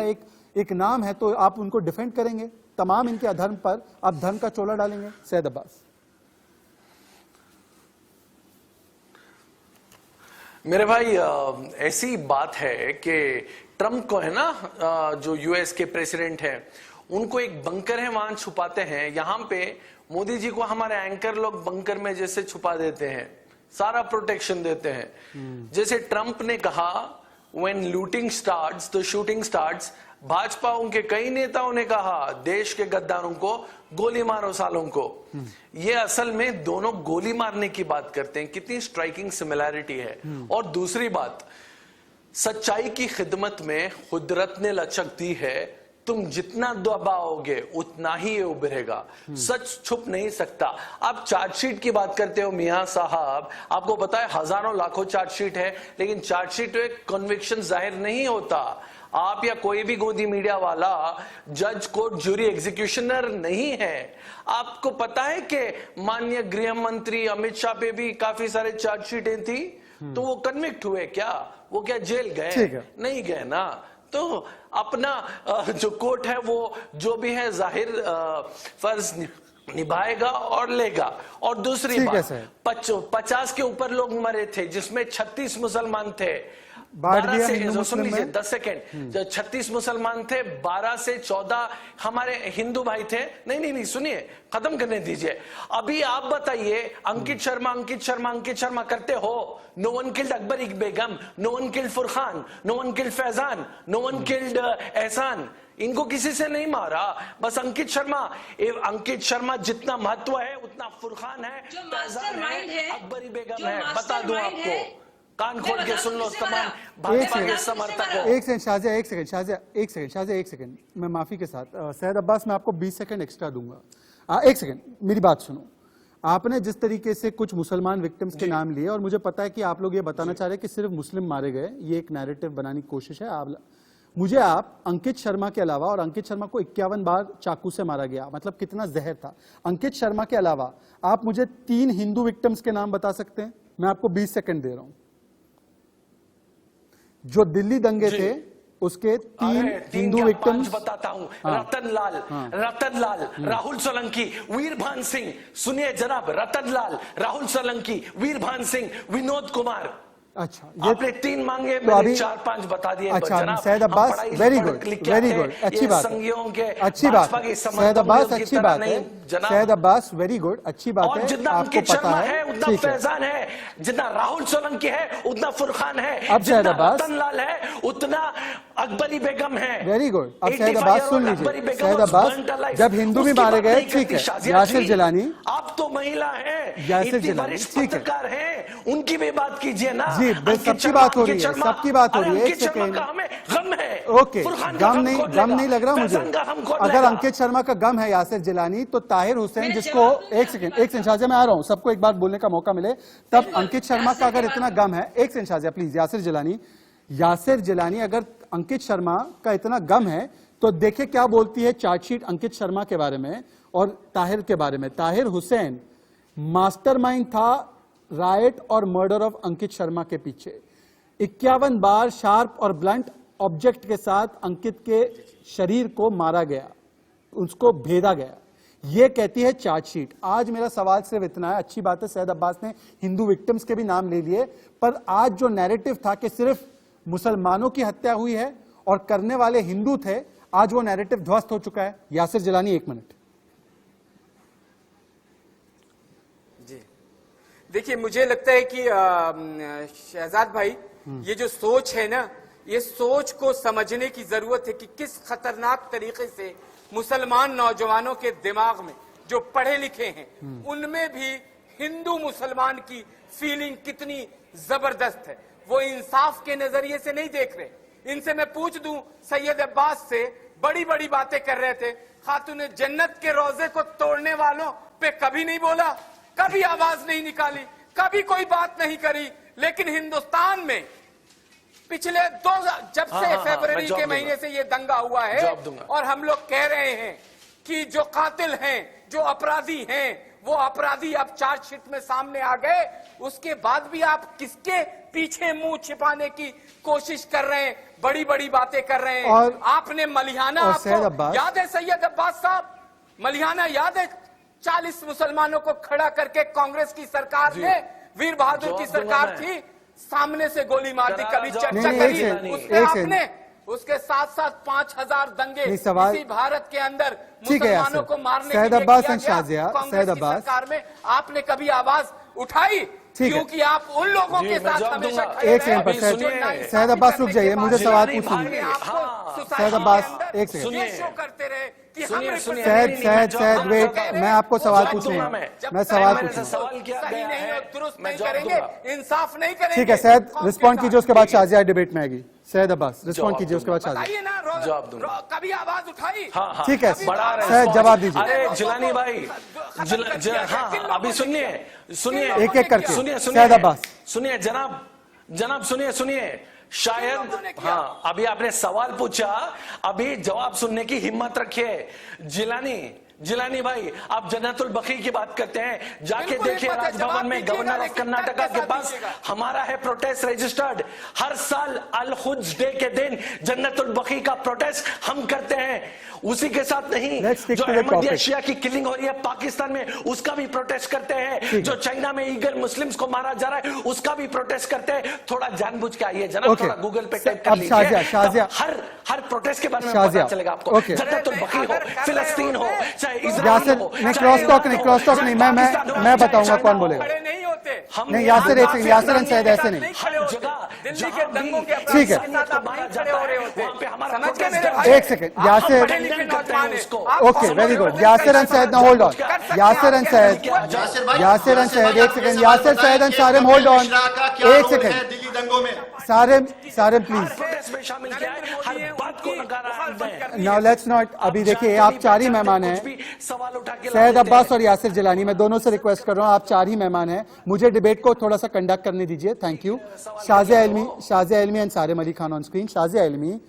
एक नाम है, तो आप उनको डिफेंड करेंगे? तमाम इनके अधर्म पर आप धर्म का चोला डालेंगे? सैयद अब्बास। मेरे भाई, ऐसी बात है कि ट्रम्प को है ना, जो यूएस के प्रेसिडेंट हैं, उनको एक बंकर है, वहां छुपाते हैं। यहां पे मोदी जी को हमारे एंकर लोग बंकर में जैसे छुपा देते हैं, सारा प्रोटेक्शन देते हैं। जैसे ट्रम्प ने कहा when looting starts the shooting starts, Bhajpa उनके कई नेताओं ने कहा देश के गद्दारों को गोली मारो सालों को। ये असल में दोनों गोली मारने की बात करते हैं, कितनी स्ट्राइकिंग सिमिलैरिटी है। और दूसरी बात, सच्चाई की खिदमत में कुदरत ने लचक दी है, तुम जितना दबाओगे उतना ही ये उभरेगा, सच छुप नहीं सकता। आप चार्जशीट की बात करते हो मियां साहब, आपको पता है हजारों लाखों चार्जशीट है, लेकिन चार्जशीट में कन्विक्शन जाहिर नहीं होता। आप या कोई भी गोदी मीडिया वाला जज, कोर्ट, जूरी, एग्जीक्यूशनर नहीं है। आपको पता है कि माननीय गृह मंत्री अमित शाह पे भी काफी सारे चार्जशीटें थी, तो वो कन्विक्ट हुए क्या? वो क्या जेल गए? नहीं गए ना। तो अपना जो कोर्ट है वो जो भी है जाहिर फर्ज निभाएगा और लेगा। और दूसरी बात, 50 के ऊपर लोग मरे थे, जिसमें 36 मुसलमान थे। 12 से, सुन लीजिए 10 सेकेंड, 36 मुसलमान थे, 12 से 14 हमारे हिंदू भाई थे। नहीं सुनिए, खत्म करने दीजिए। अभी आप बताइए, अंकित शर्मा करते हो। No one killed Akbar Begum, no one killed Furqan, no one killed Faizan, no one killed Ehsan. इनको किसी से नहीं मारा, बस अंकित शर्मा जितना महत्व है उतना फुरखान है, फैजान है, अकबरी बेगम है। बता दूं आपको, कान खोल के सुन लो किसने तमाम मारा? भाजपा एक के सेकंड, समर्थकों। एक सेकंड शाजिया, एक सेकंड शाजिया, एक सेकंड शाजिया, एक सेकंड, मैं माफी के साथ सैयद अब्बास मैं आपको 20 सेकंड एक्स्ट्रा दूंगा। एक सेकंड मेरी बात सुनो। आपने जिस तरीके से कुछ मुसलमान विक्टिम्स के नाम लिए और मुझे पता है कि आप लोग ये बताना चाह रहे हैं कि सिर्फ मुस्लिम मारे गए, ये एक नैरेटिव बनाने की कोशिश है। मुझे आप अंकित शर्मा के अलावा, और अंकित शर्मा को 51 बार चाकू से मारा गया, मतलब कितना जहर था। अंकित शर्मा के अलावा आप मुझे 3 हिंदू विक्टिम्स के नाम बता सकते हैं? मैं आपको 20 सेकंड दे रहा हूं। जो दिल्ली दंगे थे उसके 3 हिंदू विक्टिम्स बताता हूं। रतनलाल, रतनलाल, राहुल सोलंकी, वीरभान सिंह, सुनिए जनाब, रतनलाल, राहुल सोलंकी, वीरभान सिंह, विनोद कुमार। अच्छा, आपने 3 मांगे, तो मैंने अभी 4-5 बता दिए। अच्छा जनाब, सैयद हम अब्बास, पढ़ाई वेरी पढ़ गुड, लिख के वेरी आते गुड, हैं। अच्छी ये बात संघियों के, है, अच्छी बात भाजपा के है समर्थकों सैयद अब्बास, की अच्छी तरह बात नहीं, है जनाब। सैयद अब्बास, वेरी गुड, अच्छी बात और है, जितना आपको अंकित पता शर्मा है, है, उतना ठीक है। फैजान है, जितना राहुल सोलंकी है उतना फुरखान है, अब सैयद जितना अब्बास, रतनलाल है उतना अकबरी बेगम है। Very good. अब 85 सैयद अब्बास सुन year old अकबरी लीजिए, बेगम Syed was Abbas burnt alive। जब हिंदू भी उसकी मारे बात गए, नहीं ठीक करती है, शाजिया यासिर जी। जिलानी, आप तो महिला हैं, यासिर इतनी जिलानी, वरिष्ठ ठीक है। पत्रकार हैं, उनकी भी बात कीजिए ना। जी, अंकित सबकी शर्मा, बात हो रही अंकित है, शर्मा, सबकी बात हो अरे रही है, एक अंकित शर्मा सेकंड। का हमें गम है। ओके, फुरखान का गम नहीं लग रहा मुझे। फैजान का हम कौन अगर लेगा? अंकित शर्मा का गम है यासिर जिलानी, तो ताहिर हुसैन, मैं जिसको जवाब दूंगा एक सेकंड शाजिया, मैं आ रहा हूं, सबको एक बार बोलने का मौका मिले तब। अंकित शर्मा का अगर इतना गम है, एक सेकंड शाजिया प्लीज, यासिर जिलानी अगर अंकित शर्मा का इतना गम है तो देखिए क्या बोलती है चार्जशीट अंकित शर्मा के बारे में और ताहिर के बारे में। ताहिर हुसैन मास्टरमाइंड था राइट और मर्डर ऑफ अंकित शर्मा के पीछे। 51 बार शार्प और ब्लंट ऑब्जेक्ट के साथ अंकित के शरीर को मारा गया, उसको भेदा गया, यह कहती है चार्जशीट। आज मेरा सवाल सिर्फ इतना है, अच्छी बात है सैयद अब्बास ने हिंदू विक्टिम्स के भी नाम ले लिए, पर आज जो नैरेटिव था कि सिर्फ मुसलमानों की हत्या हुई है और करने वाले हिंदू थे, आज वो नैरेटिव ध्वस्त हो चुका है। यासिर जिलानी, 1 मिनट। जी देखिए, मुझे लगता है कि शहजाद भाई, ये जो सोच है ना, ये सोच को समझने की जरूरत है कि किस खतरनाक तरीके से मुसलमान नौजवानों के दिमाग में, जो पढ़े लिखे हैं, उनमें भी हिंदू मुसलमान की फीलिंग कितनी जबरदस्त है। वो इंसाफ के नजरिए से नहीं देख रहे। इनसे मैं पूछ दूं, सैयद अब्बास से बड़ी बड़ी बातें कर रहे थे, खातून जन्नत के रोजे को तोड़ने वालों पे कभी नहीं बोला, कभी आवाज नहीं निकाली, कभी कोई बात नहीं करी। लेकिन हिंदुस्तान में पिछले जब से फरवरी के महीने से ये दंगा हुआ है और हम लोग कह रहे हैं कि जो कातिल हैं, जो अपराधी हैं, वो अपराधी अब चार्जशीट में सामने आ गए, उसके बाद भी आप किसके पीछे मुंह छिपाने की कोशिश कर रहे हैं, बड़ी बड़ी बातें कर रहे हैं। और आपने मलिहाना, आपको याद है सैयद अब्बास साहब, मलिहाना याद है? 40 मुसलमानों को खड़ा करके कांग्रेस की सरकार ने, वीर बहादुर की सरकार थी, सामने से गोली मार दी। कभी चर्चा करी उस पे आपने? उसके साथ साथ 5000 दंगे इसी भारत के अंदर मुसलमानों को मारने के लिए किया गया। कांग्रेस की सरकार में आपने कभी आवाज उठाई? क्योंकि आप उन लोगों के साथ हमेशा खड़े एक सेकंड पर सैयद अब्बास रुक जाइए, मुझे सवाल पूछिए। सैयद अब्बास एक सेकंड करते रहे कि सैयद वेट, मैं आपको सवाल पूछूंगा, मैं सवाल पूछूंगा। सही नहीं और दुरुस्त नहीं करेंगे, इंसाफ नहीं करेंगे। ठीक है सैयद, रिस्पॉन्ड कीजिए, उसके बाद शाजिया डिबेट में आएगी। सैयद अब्बास रिस्पॉन्ड कीजिए, उसके बाद शाजिया। कभी आवाज उठाई? ठीक है सैयद, जवाब दीजिए। अरे जिलानी भाई, हाँ अभी सुनिए एक एक करके। सुनिए सैयद अब्बास सुनिए, जनाब सुनिए। शायद हाँ, अभी आपने सवाल पूछा, अभी जवाब सुनने की हिम्मत रखिए। जिलानी भाई, आप जन्नतुल बकी की बात करते हैं, जाके देखिए राजभवन में गवर्नर ऑफ कर्नाटका के पास हमारा है प्रोटेस्ट रजिस्टर्ड। हर साल अल खुद्स डे के दिन जन्नतुल बकी का प्रोटेस्ट हम करते हैं। उसी के साथ नहीं, जो अहमदिया शिया की किलिंग हो रही है पाकिस्तान में, उसका भी प्रोटेस्ट करते हैं। जो चाइना में ईगल मुस्लिम्स को मारा जा रहा है, उसका भी प्रोटेस्ट करते हैं। थोड़ा जानबूझ के आइए जनाब, थोड़ा गूगल पे टाइप कर लीजिए, हर प्रोटेस्ट के बारे में पता चलेगा आपको। जन्नतुल बकी हो, फिलिस्तीन हो, यासिर नहीं, क्रॉस टॉक नहीं, मैं बताऊंगा कौन बोलेगा। नहीं यासिर, एक सेकंड, यासिर सैयद ऐसे नहीं। ठीक है, एक second Yasir, okay very good. Yasir Syed ना होल्ड ऑन, यासिर सैयद, एक second, Yasir Syed and Sarim hold on, एक सेकंड। दंगों में। सारिम प्लीज, प्रोटेस्ट में शामिल किया है, हर बात को नकारा है। नाउ लेट्स नॉट, अभी देखिए आप 4 ही मेहमान हैं, सवाल उठा के सैयद अब्बास और यासिर जिलानी, मैं दोनों से रिक्वेस्ट कर रहा हूं, आप 4 ही मेहमान हैं, मुझे डिबेट को थोड़ा सा कंडक्ट करने दीजिए, thank you. Shazia Ilmi and Sarim Ali Khan on screen. Shazia Ilmi,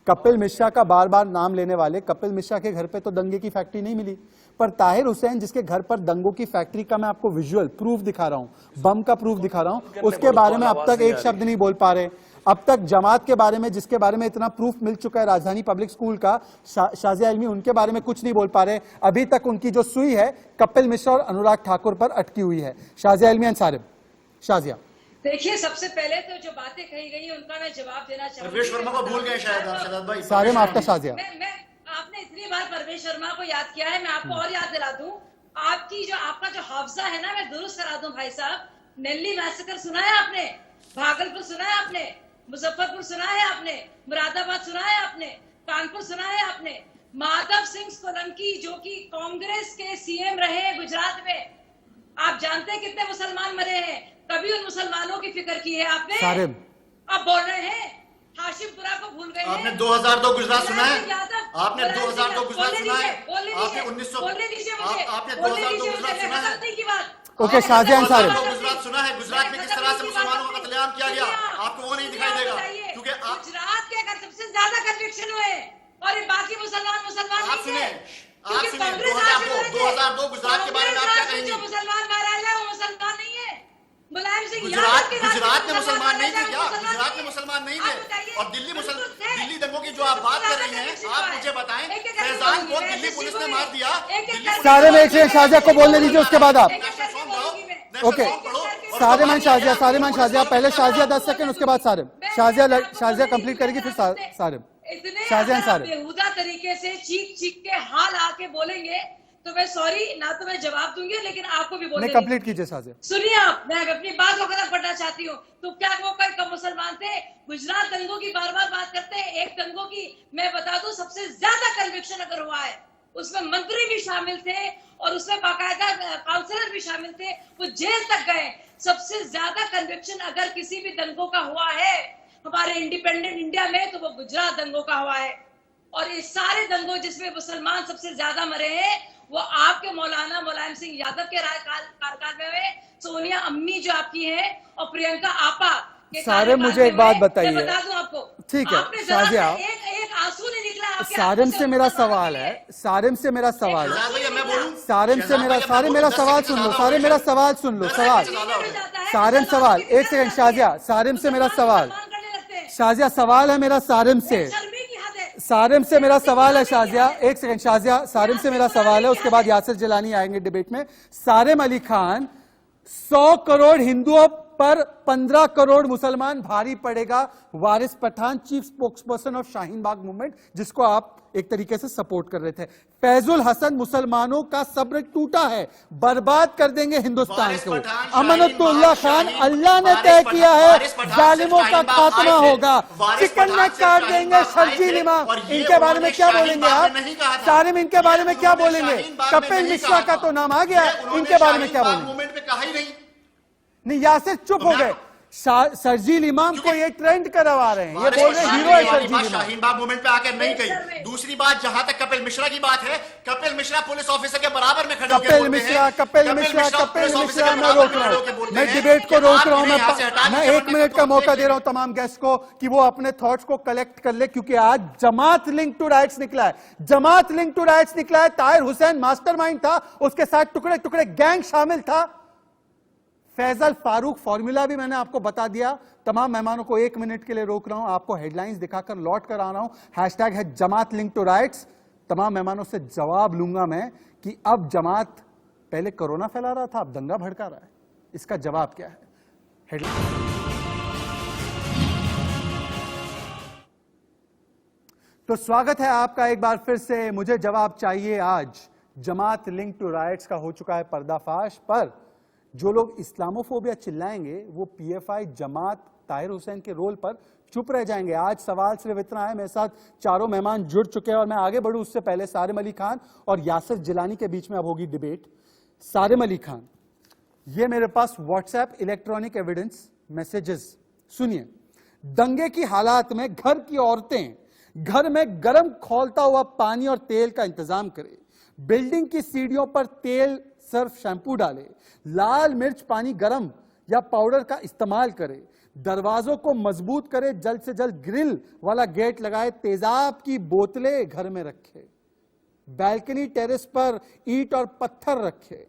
Kapil Mishra का बार बार नाम लेने वाले, कपिल मिश्रा के घर पे तो दंगे की फैक्ट्री नहीं मिली, पर ताहिर हुसैन जिसके घर पर दंगों की फैक्ट्री का मैं आपको विजुअल प्रूफ दिखा रहा हूं, बम का प्रूफ दिखा रहा हूं, उसके बारे में अब तक एक शब्द नहीं बोल पा रहे। अब तक जमात के बारे में, जिसके बारे में इतना प्रूफ मिल चुका है राजधानी पब्लिक स्कूल का, शाजिया इल्मी, उनके बारे में कुछ नहीं बोल पा रहे। अभी तक उनकी जो सुई है कपिल मिश्रा और अनुराग ठाकुर पर अटकी हुई है। शाजिया इल्मी एंड सारिम। शाजिया, देखिए, सबसे पहले तो जो बातें कही गई है उनका मैं जवाब देना चाहूंगी। परवेश वर्मा को भूल गए शायद आप, शहजाद भाई। सारिम आपका। शाजिया, मैं आपने इतनी बार परवेश शर्मा को याद किया है, मैं आपको और याद दिला दूं, आपका जो हाफजा है ना, मैं दुरुस्त करा दूं भाई साहब। नेल्ली मैसेकर सुना है आपने? भागलपुर सुना है आपने? मुजफ्फरपुर सुना है आपने? मुरादाबाद सुना है आपने? कानपुर सुना है आपने? माधव सिंह सोलंकी जो कि कांग्रेस के सीएम रहे हैं गुजरात में, आप जानते हैं कितने मुसलमान मरे हैं? कभी उन मुसलमानों की फिक्र की है आपने? सारिम, आप बोल रहे हैं हाशिमपुरा को भूल गए हैं? आपने 2002 गुजरात सुना है? यादव, आपने 2002 गुजरात सुना है? बोलने आपने दीजिए, 1900 बोलने दीजिए मुझे, आपने बोलने 2002 दीजिए गुजरात मुझे, सुना मैं है? खत्म नहीं की बात। Okay, Shazia and Sarim. गुजरात सुना है? गुजरात में किस तरह से मुसलमानों का कत्लेआम किया गया, आपको वो नहीं दिखाई देगा, क्योंकि आप गुजरात के अगर सबसे ज्यादा कन्विक्शन हुए और ये बाकी मुसलमान आप नहीं थे। आप सुने 2002 गुजरात के बारे में आप क्या कहेंगे? जो मुसलमान मारा है वो मुसलमान नहीं है। मुलायम सिंह गुजरात में मुसलमान नहीं थे क्या? गुजरात में मुसलमान नहीं थे। और दिल्ली दंगों की जो आप बात कर रही हैं, आप मुझे बताएं, फैजान को दिल्ली पुलिस ने मार दिया। सारिम एक सेकंड, शाजिया को बोलने दीजिए, उसके बाद आप। ओके, सारिम एंड शाजिया, पहले शाजिया 10 सेकंड, उसके बाद सारिम। शाजिया कंप्लीट करेगी, फिर सारिम। शाजिया एंड सारिम। बेहुदा तरीके से चीख के हाल आके बोलेंगे तो मैं सॉरी, ना तो मैं जवाब दूंगी, लेकिन आपको भी बोलने कंप्लीट कीजिए शाजिया। सुनिए आप, मैं अपनी बात को खत्म करना चाहती हूँ। तो क्या वो कई मुसलमान थे? गुजरात दंगों की बार बार बात करते हैं, एक दंगों की मैं बता दूं सबसे ज्यादा कन्विक्शन अगर हुआ है, उसमें मंत्री भी शामिल थे और उसमें बाकायदा काउंसलर भी शामिल थे, वो जेल तक गए। सबसे ज्यादा कन्विक्शन अगर किसी भी दंगों का हुआ है हमारे इंडिपेंडेंट इंडिया में, तो वो गुजरात दंगों का हुआ है। और ये सारे दंगों जिसमें मुसलमान सबसे ज्यादा मरे हैं, वो आपके मौलाना मुलायम सिंह यादव के कार्यकाल में हुए। सोनिया अम्मी जो आपकी है और प्रियंका आपा के सारिम, मुझे एक बात बताइए। मैं बता दूं आपको, ठीक है आपने जरा शाजिया, एक आंसू नहीं निकला आपके सारिम आंखों से मेरा ऊपर सवाल है, सारिम से मेरा सवाल है, मैं बोलूं? सारिम मेरा सवाल सुन लो, सारिम मेरा सवाल सुन लो, सारिम सवाल, एक सेकंड शाजिया, सारिम से मेरा सवाल, शाजिया सवाल है मेरा सारिम से, सारिम से मेरा सवाल है शाजिया, एक सेकंड शाजिया, सारिम से मेरा सवाल है, उसके बाद यासिर जिलानी आएंगे डिबेट में। सारिम अली खान, 100 करोड़ हिंदुओं पर 15 करोड़ मुसलमान भारी पड़ेगा, Waris Pathan, chief spokesperson of Shaheen Bagh movement, जिसको आप एक तरीके से सपोर्ट कर रहे थे। फैजुल हसन, मुसलमानों का सब्र टूटा है, बर्बाद कर देंगे हिंदुस्तान को। अमनतुल्लाह खान, अल्लाह ने तय किया है जालिमों का खात्मा होगा, चिकन में काट देंगे शर्जील इमाम। इनके बारे में क्या बोलेंगे आप? सारिम, इनके बारे में क्या बोलेंगे? कपिल मिश्रा का तो नाम आ गया, इनके बारे में क्या बोलेंगे? नहीं, यासिर चुप हो गए। शर्जील इमाम को ये ट्रेंड करवा रहे हैं, ये बोल रहे हैं हीरो है शर्जील इमाम। शाहीन बाग मूवमेंट पे आकर नहीं कही। दूसरी बात, जहां तक कपिल मिश्रा की बात है, कपिल मिश्रा पुलिस ऑफिसर के बराबर में खड़े होकर कपिल मिश्रा, मैं रोक रहा हूं, मैं डिबेट को रोक रहा हूं, मैं 1 मिनट का मौका दे रहा हूं तमाम गेस्ट को कि वो अपने थॉट्स को कलेक्ट कर ले, क्योंकि आज जमात लिंक टू राइट्स निकला है, जमात लिंक टू राइट्स निकला है। ताहिर हुसैन मास्टरमाइंड था, उसके साथ टुकड़े टुकड़े गैंग शामिल था। फैजल फारूक फॉर्मूला भी मैंने आपको बता दिया। तमाम मेहमानों को 1 मिनट के लिए रोक रहा हूं, आपको हेडलाइंस दिखाकर लौट कर आ रहा हूं। हैशटैग है जमात लिंक टू राइट्स। तमाम मेहमानों से जवाब लूंगा मैं कि अब जमात पहले कोरोना फैला रहा था, अब दंगा भड़का रहा है, इसका जवाब क्या है? हेडलाइन। तो स्वागत है आपका एक बार फिर से। मुझे जवाब चाहिए आज। जमात लिंक टू राइट्स का हो चुका है पर्दाफाश, पर जो लोग इस्लामोफोबिया चिल्लाएंगे वो पीएफआई, जमात, ताहिर हुसैन के रोल पर चुप रह जाएंगे। आज सवाल सिर्फ इतना है, मेरे साथ चारों मेहमान जुड़ चुके हैं और मैं आगे बढ़ूं उससे पहले सारिम अली खान और यासिर जिलानी के बीच में अब होगी डिबेट। सारिम अली खान, ये मेरे पास व्हाट्सएप इलेक्ट्रॉनिक एविडेंस मैसेजेस सुनिए, दंगे की हालात में घर की औरतें घर में गर्म खौलता हुआ पानी और तेल का इंतजाम करें, बिल्डिंग की सीढ़ियों पर तेल सर्फ शैंपू डालें, लाल मिर्च पानी गर्म या पाउडर का इस्तेमाल करें, दरवाजों को मजबूत करें, जल्द से जल्द ग्रिल वाला गेट लगाए, तेजाब की बोतलें घर में रखें, बैल्कनी टेरेस पर ईंट और पत्थर रखें,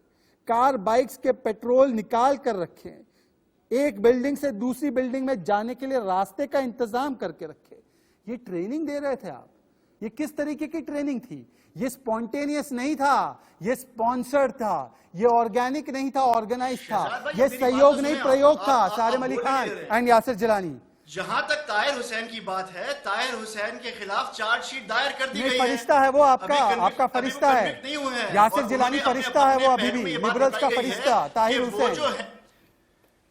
कार बाइक्स के पेट्रोल निकाल कर रखें, एक बिल्डिंग से दूसरी बिल्डिंग में जाने के लिए रास्ते का इंतजाम करके रखें। ये ट्रेनिंग दे रहे थे आप। ये किस तरीके की ट्रेनिंग थी? ये स्पॉन्टेनियस नहीं था, ये स्पॉन्सर्ड था, ये ऑर्गेनिक नहीं था, ऑर्गेनाइज था, ये सहयोग नहीं प्रयोग था। सारिम अली खान एंड यासिर जिलानी। जहां तक ताहिर हुसैन की बात है, ताहिर हुसैन के खिलाफ चार्जशीट दायर कर दी गई है। फरिश्ता है वो, आपका फरिश्ता है। यासिर जिलानी फरिश्ता है वो, अभी भी लिबरल्स का फरिश्ता ताहिर हुसैन।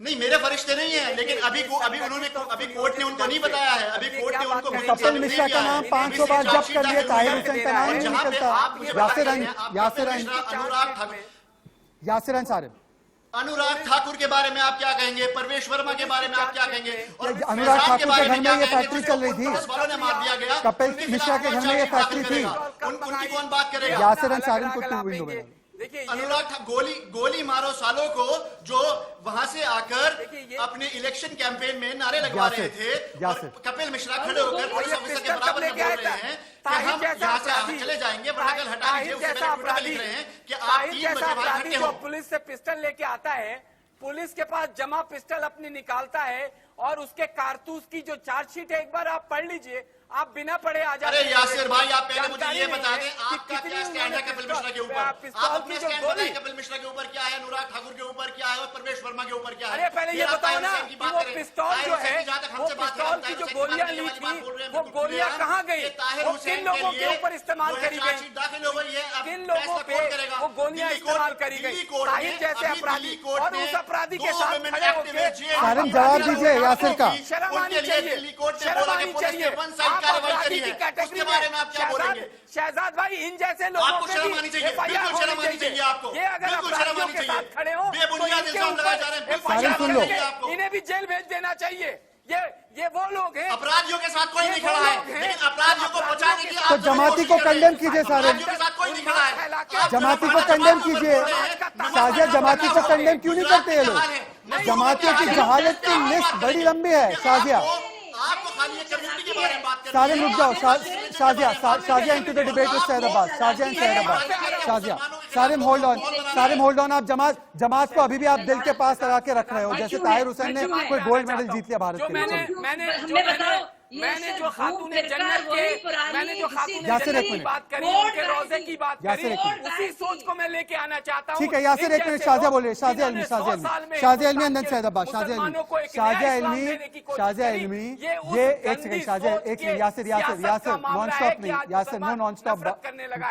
नहीं, मेरे फरिश्ते नहीं है, लेकिन अभी कोर्ट ने उनको नहीं बताया है। अभी कोर्ट ने उनको कपिल मिश्रा का नाम 500 बार जब्त कर दिया, ताहिर हुसैन का नाम नहीं निकलता। यासिर अंसारी, अनुराग ठाकुर के बारे में आप क्या कहेंगे? परवेश वर्मा के बारे में आप क्या कहेंगे? अनुराग ठाकुर के घर में ये फैक्ट्री चल रही थी, वालों ने मार दिया गया। कपिल मिश्रा के घर में ये फैक्ट्री थी। उनकी कौन बात करेगा? यासिर अंसारी को टू विंडो में अनुराग गोली मारो सालों को, जो वहां से आकर अपने इलेक्शन कैंपेन में नारे लगवा रहे थे, और कपिल मिश्रा खड़े होकर पुलिस ऑफिसर के बराबर में बोल रहे हैं कि हम यहाँ से चले जाएंगे, वरना कल हटा दीजिए। उससे पहले ट्विटर पे लिख रहे हैं कि आप 3 बजे बाद इकट्ठे हो। पुलिस से पिस्टल लेके आता है, पुलिस के पास जमा पिस्टल अपनी निकालता है, और उसके कारतूस की जो चार्जशीट है एक बार आप पढ़ लीजिए, आप बिना पढ़े आ जाते हैं। अरे यासिर भाई, आप पहले मुझे ये बता दें, आपका क्या स्टैंड है कपिल मिश्रा के ऊपर? आप अपना स्टैंड बताएं, कपिल मिश्रा के ऊपर क्या है, अनुराग ठाकुर के ऊपर क्या है, और परवेश वर्मा के ऊपर क्या है? अरे पहले ये बताओ ना कि वो पिस्तौल जो है, वो पिस्तौल की जो गोलियां ली थी, वो गोलियां कहाँ गई? वो किन लोगों के ऊपर इस्तेमाल करी गई? किन लोगों पे वो गोलियां इस्तेमाल करी गई? ताहिर जैसे अपराधी, और उस अपराधी के साथ खड़े होकर जवाब दीजिए यासिर का। शर्म आनी चाहिए, शर्म आनी चाहिए। अपराधी की कैटेगरी में शहजाद भाई, इन जैसे लोगों को शर्म आनी चाहिए, बिल्कुल शर्म आनी चाहिए आपको। ये अगर अपराधियों के साथ खड़े हो बेबुनियाद इल्जाम लगाए जा रहे हैं, इन्हें भी जेल भेज देना चाहिए। ये वो लोग हैं। अपराधियों के साथ कोई नहीं खड़ा है, लेकिन अपराधियों को बचाने की तो जमाती को कंडेम कीजिए। सारे के साथ कोई नहीं खड़ा है। जमाती को कंडेम कीजिए। शाजिया, जमाती को कंडेम क्यों नहीं करते ये लोग? जमातियों की जहालत की लिस्ट बड़ी लंबी है। शाजिया, आपको खाली कम्युनिटी के बारे में बात करनी है। सारे रुक जाओ। Shazia into the debate with Saidabad. Shazia and Saidabad. Shazia, Sarim hold on. आप जमात को अभी भी आप दिल के पास लगा के रख रहे हो, जैसे ताहिर हुसैन ने कोई गोल्ड मेडल जीत लिया भारत के लिए। मैंने जो खातून जन्नत की बात करी, उनके रोजे की बात करी, उसी सोच को मैं लेके आना चाहता हूँ। ठीक है यासिर, एक मिनट। शाजिया बोलिए। Shazia Ilmi and then Saidabad. शाजिया इल्मी, ये एक सेकंड। शाजिया, एक यासिर नॉन स्टॉप नहीं। यासिर नो नॉन स्टॉप,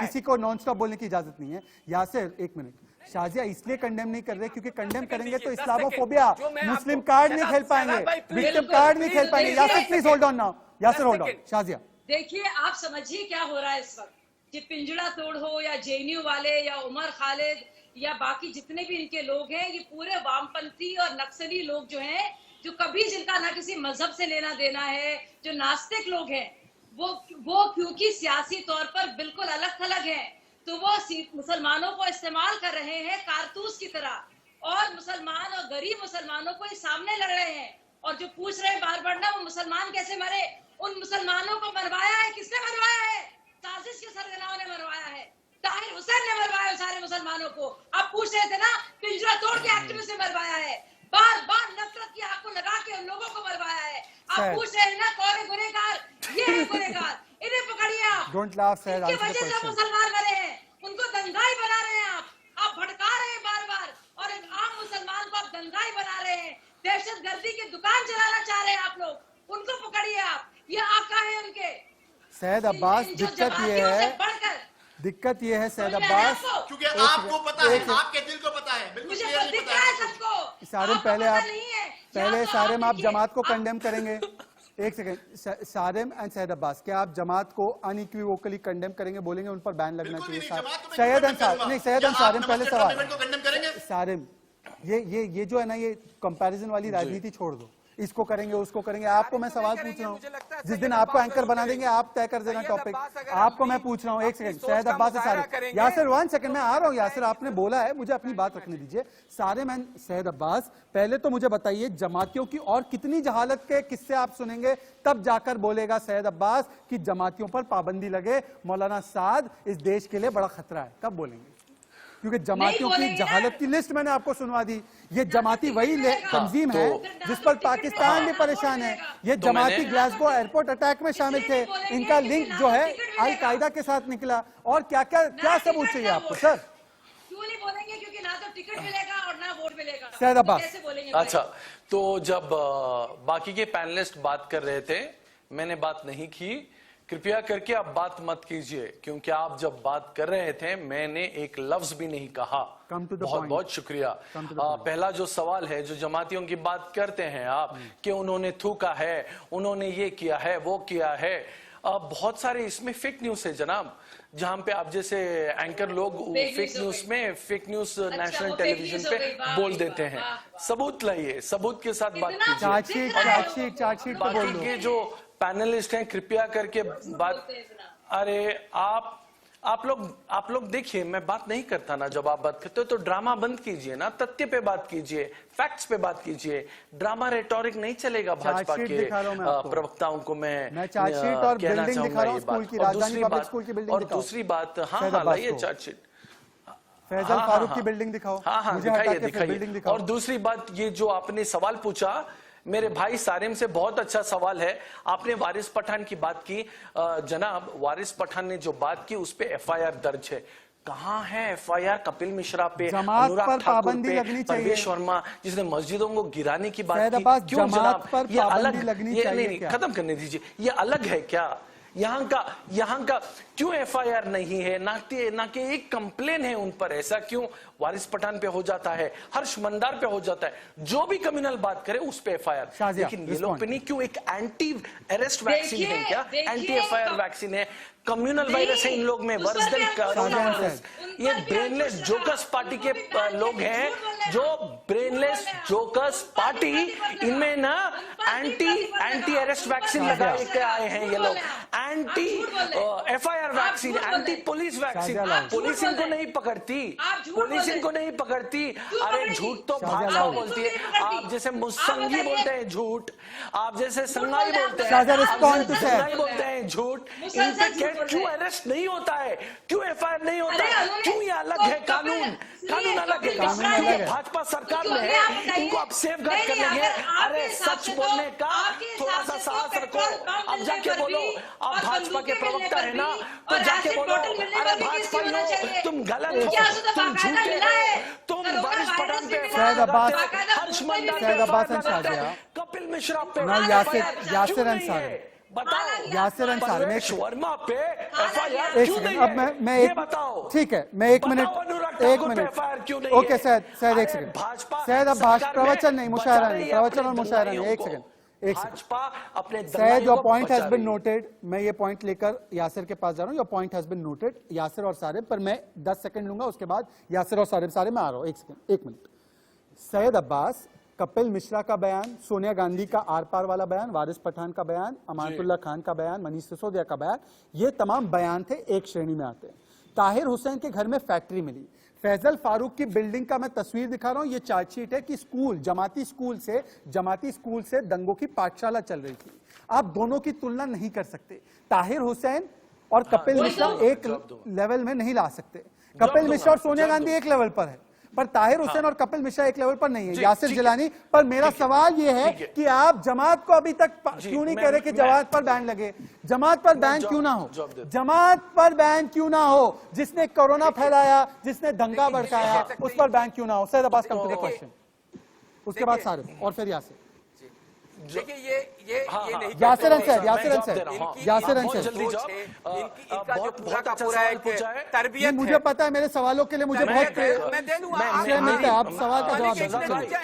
किसी को नॉन स्टॉप बोलने की इजाजत नहीं है। यासिर एक मिनट। शाजिया इसलिए कंडेम नहीं कर रहे क्योंकि कंडेम करेंगे तो इस्लामोफोबिया, मुस्लिम कार्ड नहीं खेल पाएंगे, विक्टिम कार्ड नहीं खेल पाएंगे। Yasir please hold on now. Yasir hold on. Shazia देखिए, आप समझिए क्या हो रहा है इस वक्त। कि पिंजड़ा तोड़ हो, या जेएनयू वाले, या उमर खालिद, या बाकी जितने भी इनके लोग हैं, ये पूरे वामपंथी और नक्सली लोग जो हैं, जो कभी जिनका ना किसी मजहब से लेना देना है, जो नास्तिक लोग हैं, वो क्योंकि सियासी तौर पर बिल्कुल अलग थलग हैं, तो वो मुसलमानों को इस्तेमाल कर रहे हैं कारतूस की तरह, और मुसलमान और गरीब मुसलमानों को ही सामने लड़ रहे हैं। और जो पूछ रहे हैं बार बार ना, वो मुसलमान कैसे मरे, उन मुसलमानों को मरवाया है, किसने मरवाया है? साजिश के सरगनाओं ने मरवाया है। ताहिर हुसैन ने मरवाया सारे मुसलमानों को। आप पूछ रहे थे ना, पिंजरा तोड़ के एक्टिविस्ट ने मरवाया है, बार बार नफरत की आग को लगा के उन लोगों को मरवाया है। आप पूछ रहे हैं ना कौन है गुनहगार, ये है गुनहगार, इन्हें पकड़िए आप। डोंट लाफ सर, इनकी वजह से मुसलमान मरे हैं, उनको दंगाई बना रहे हैं आप भड़का रहे हैं बार बार, और एक आम मुसलमान को आप दंगाई बना रहे हैं, दहशतगर्दी की दुकान चलाना चाह रहे हैं आप लोग, उनको पकड़िए आप। ये आका है उनके सैयद अब्बास। दिक्कत ये है सैयद अब्बास, क्योंकि आपको पता है, आपके दिल को पता है, बिल्कुल दिख रहा है सबको। सारिम, पहले सारिम आप जमात को कंडेम करेंगे? एक सेकंड। सारिम एंड सैयद अब्बास, क्या आप जमात को अनइक्विवोकली कंडेम करेंगे, बोलेंगे उन पर बैन लगना चाहिए? सैयद अंसारी, पहले सवाल। सारिम, ये जो है ना, ये कंपैरिजन वाली राजनीति छोड़ दो। इसको करेंगे उसको करेंगे। आपको मैं सवाल पूछ रहा हूँ, मुझे लगता है जिस सैयद दिन आपको अब्बास एंकर बना जरूर देंगे आप तय कर देना सैयद टॉपिक। अब्बास अगर आपको मैं अपनी- पूछ रहा हूँ, एक अपनी सेकंड, सोच शायद का अब्बास से मुजाहरा सारे करेंगे। यासिर 1 सेकंड मैं आ रहा हूँ। यासिर आपने बोला है, मुझे अपनी बात रखने दीजिए। सारे मैन सैयद अब्बास, पहले तो मुझे बताइए जमातियों की और कितनी जहालत के किस्से आप सुनेंगे तब जाकर बोलेगा सैयद अब्बास कि जमातियों पर पाबंदी लगे, मौलाना साद इस देश के लिए बड़ा खतरा है, कब बोलेंगे? क्योंकि जमातियों की बोलेंगे जहालत ना। की लिस्ट मैंने आपको सुनवा दी। ये जमाती वही तंजीम तो- है जिस पर पाकिस्तान भी परेशान है। ये तो जमाती मैंने- ग्लासगो एयरपोर्ट अटैक में शामिल थे, इनका लिंक जो है अल कायदा के साथ निकला। और क्या क्या क्या सबूत चाहिए आपको सर? क्यों नहीं बोलेंगे? क्योंकि ना तो टिकट मिलेगा और ना वोट मिलेगा। सैयद तो अब्बास। कैसे बोलेंगे? अच्छा, तो जब बाकी के पैनलिस्ट बात कर रहे थे, मैंने बात नहीं की। कृपया करके आप बात मत कीजिए, क्योंकि आप जब बात कर रहे थे मैंने एक लफ्ज भी नहीं कहा। Come to the बहुत point. बहुत शुक्रिया। Come to the point. पहला जो सवाल है, जो जमातियों की बात करते हैं आप कि उन्होंने थूका है, उन्होंने ये किया है, वो किया है, बहुत सारे इसमें फेक न्यूज है जनाब, जहां पे आप जैसे एंकर लोग फेक न्यूज में फेक न्यूज नेशनल वो fake टेलीविजन news हो पे गई, वाह, बोल वाह, देते हैं। वाह। सबूत लाइए, सबूत के साथ बात इतना कीजिए। चार्जशीट तो बोल बाकी दो। के जो पैनलिस्ट हैं कृपया करके बात, अरे आप लोग देखिए, मैं बात नहीं करता ना, जब आप बात करते हो तो ड्रामा बंद कीजिए ना, तथ्य पे बात कीजिए, फैक्ट्स पे बात कीजिए। ड्रामा रेटोरिक नहीं चलेगा भाजपा चार्जशीट के दिखा रहा हूं मैं आपको। प्रवक्ताओं को। मैं चार्जशीट और कहना बिल्डिंग दिखा चाहूंगा रहा हूं ये स्कूल बात। की, और राजधानी दूसरी पब्लिक बात- स्कूल की बिल्डिंग और दिखाओ। दूसरी बात, हाँ सैयद हाँ अब्बास लाइए को। चार्जशीट। फैजल हाँ, फारूक हाँ, की बिल्डिंग दिखाओ। हाँ हाँ मुझे हटा दिखाइए के फिर बिल्डिंग दिखाइए। दिखाओ। और दूसरी बात, ये जो आपने सवाल पूछा मेरे भाई सारिम से, बहुत अच्छा सवाल है। आपने वारिस पठान की बात की, जनाब वारिस पठान ने जो बात की उस पे एफआईआर दर्ज है। कहाँ है एफआईआर कपिल मिश्रा पे, जमात अनुराग पर ठाकुर पाबंदी पे, लगनी चाहिए। परवेश वर्मा जिसने मस्जिदों को गिराने की बात सैयद की? अब्बास, क्यों जमात जनाब? पर ये पाबंदी अलग लगनी ये चाहिए नहीं, क्या? खत्म करने दीजिए। ये अलग है क्या? यहाँ का क्यों एफआईआर नहीं है? ना कि एक कंप्लेन है उन पर, ऐसा क्यों? वारिस पठान पे हो जाता है, हर्ष मंडार पे हो जाता है, जो भी कम्युनल बात करे उस पे एफआईआर। शाजिया, लेकिन ये लोग पे नहीं क्यों? एक एंटी अरेस्ट वैक्सीन है देखिए, क्या? देखिए, एंटी एफआईआर वैक्सीन है, कम्युनल नहीं, वायरस है इन लोग में, उस वर्स पर भी देन आप झूठ कोरोना बोल रहे वायरस। हैं। ये उन पर भी ब्रेनलेस आप झूठ जोकस बोल पार्टी के रहे हैं। लोग हैं, झूठ बोल रहे हैं। जो ब्रेनलेस झूठ बोल रहे हैं। जोकस उन पर भी पार्टी, प्रतिबंध लगा। इनमें ना उन पर भी एंटी प्रतिबंध लगा। अरेस्ट उन पर वैक्सीन भी लगा प्रतिबंध के लगा। आए हैं ये झूठ लोग, बोल रहे हैं। एंटी आप झूठ बोल रहे हैं। एफआईआर आप वैक्सीन, झूठ बोल रहे हैं। Anti police vaccine. शाहजहां लाओ। पुलिस झूठ इनको बोल रहे नहीं पकड़ती, आप झूठ बोल पुलिस रहे इनको हैं। नहीं पकड़ती। क्यों अरे पकड़ेगी? झूठ तो शाहजहां भाजपा लाओ। बोलती है, आप जैसे मुसंगी बताइए। बोलते हैं झूठ, आप जैसे संगाई बोल रहे हैं। बोलते हैं, शाहजहां, आप respond जैसे to sir. संगाई बोलते हैं झूठ। मुसलसल इन पे झूठ बोल रहे क्यों हैं। अरेस्ट नहीं होता है? क्यों एफआईआर नहीं होता अरे है? उन्होंने- क्यों ये अलग तो है कानून? कपिल- कानून अलग है, कपिल कानून अलग है। भाजपा सरकार क्यों में नहीं आप है, बताइए? इनको आप सेफ गार्ड नहीं, कर लेंगे। अगर आपके अरे हिसाब सच से तो- बोलने का आपके थोड़ा हिसाब सा से तो साहस रखो। पेट्रोल पंप अब मिलने जाके पर बोलो, भी आप और भाजपा बंदूकें के प्रवक्ता मिलने है पर ना, भी तो और जाके एसिड बोलो, बॉटल मिलने अरे पर भी भाजपा किसी होना चाहिए। तुम गलत उनके हो, आंसू तो तुम बाकायदा झूठे मिला है। हो, तुम कोरोना वारिस वायरस पठान भी पे मिला सैयद है। अब्बास- बाकायदा हर्ष उस पर भी मंडार सैयद पे अब्बास फायर लगाते अंसारी, हैं, कपिल मिश्रा पे ना यासिर नहीं अंसारी। है? बताओ, यासिर अंसारी, परवेश वर्मा पे एफआईआर एक क्यों सेकंड, नहीं अब है? मैं ये एक बताओ। ठीक है, मैं एक बताओ मिनट अनुराग एक ठाकुर पे मिनट एफआईआर क्यों नहीं ओके है? सैयद एक अरे सेकंड भाजपा सैयद अब्बास, सरकार में प्रवचन नहीं, बचा मुशायरा रही नहीं, है प्रवचन अपने और मुशायरा नहीं। एक दंगाइयों सेकंड को। एक सेकंड भाजपा अपने सैयद, दंगाइयों योर को पॉइंट हैज बचा बिन रही है। नोटेड। मैं ये पॉइंट लेकर यासिर के पास जा रहा हूँ। Your point has been noted Yasir और सारिब पर। मैं 10 सेकंड लूंगा, उसके बाद यासिर और सारिब मैं आ रहा हूँ। एक सेकंड, एक मिनट। सैयद अब्बास, कपिल मिश्रा का बयान, सोनिया गांधी का आर पार वाला बयान, वारिस पठान का बयान, अमानतुल्लाह खान का बयान, मनीष सिसोदिया का बयान, ये तमाम बयान थे, एक श्रेणी में आते हैं। ताहिर हुसैन के घर में फैक्ट्री मिली। फैजल फारूक की बिल्डिंग का मैं तस्वीर दिखा रहा हूं। ये चार्जशीट है कि स्कूल, जमाती स्कूल से दंगों की पाठशाला चल रही थी। आप दोनों की तुलना नहीं कर सकते। ताहिर हुसैन और कपिल मिश्रा एक लेवल में नहीं ला सकते। कपिल मिश्रा और सोनिया गांधी एक लेवल पर है, पर ताहिर हुसैन और कपिल मिश्रा एक लेवल पर नहीं है। यासिर जिलानी पर मेरा सवाल यह है कि आप जमात को अभी तक क्यों नहीं कह रहे कि जमात पर बैन लगे? जमात पर बैन क्यों ना हो? जमात पर बैन क्यों ना हो? जिसने कोरोना फैलाया, जिसने दंगा भड़काया, उस पर बैन क्यों ना हो? Syed Abbas, come to the question. उसके बाद सारे और फिर यासिर। देखिए ये नहीं यासिर कहते अंसारी, हैं। यासिर अंसारी, इनकी- यासिर इनकी अंसारी। जल्दी सोच है, इनका जो बहुत पूरा का अच्छा पूरा सवाल एक पूछा है। तरबियत मुझे है। पता है, मेरे सवालों के लिए मुझे बहुत मैं दे दूंगा श्रेय मिलता है। आप सवाल का जवाब दीजिए।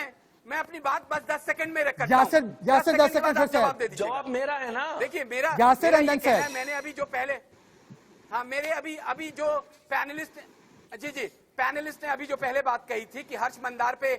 मैं अपनी बात बस 10 सेकंड में रखता हूं। यासिर 10 सेकंड फिर से जवाब दे दीजिएगा। जवाब मेरा है ना। देखिए मेरा यासिर मेरा ये अंदन कहना है, साहब। मैंने अभी जो पहले हाँ मेरे अभी जो पैनलिस्ट जी पैनलिस्ट ने अभी जो पहले बात कही थी कि हर्ष मंदार पे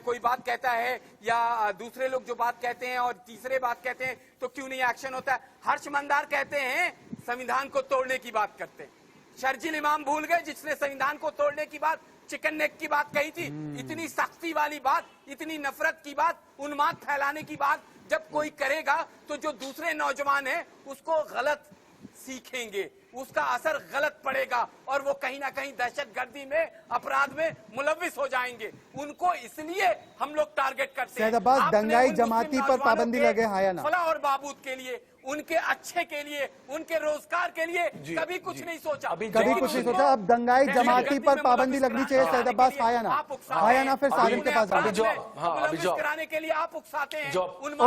कोई बात कहता है या दूसरे लोग जो बात कहते हैं और तीसरे बात कहते हैं तो क्यों नहीं एक्शन होता है। हर्ष मंदार कहते हैं संविधान को तोड़ने की बात करते हैं। शर्जील इमाम भूल गए जिसने संविधान को तोड़ने की बात, चिकन नेक की बात कही थी। इतनी सख्ती वाली बात, इतनी नफरत की बात, उन्माद फैलाने की बात जब कोई करेगा तो जो दूसरे नौजवान हैं उसको गलत सीखेंगे, उसका असर गलत पड़ेगा और वो कहीं ना कहीं दहशतगर्दी में, अपराध में मुलविस हो जाएंगे। उनको इसलिए हम लोग टारगेट करते हैं। सैयदाबाद आपने दंगाई उन जमाती मुस्लिम पर पाबंदी नौजवानों लगे, के हाँ या ना? फलाह और बहबूद के लिए, उनके अच्छे के लिए, उनके रोजगार के लिए कभी कुछ नहीं सोचा, कभी कुछ नहीं सोचा। अब दंगाई जमाती पर पाबंदी लगनी चाहिए। सैयदाबाद हाँ या ना? हाँ या ना? फिर सारिम के पास अभी कराने के लिए आप उकसाते हैं।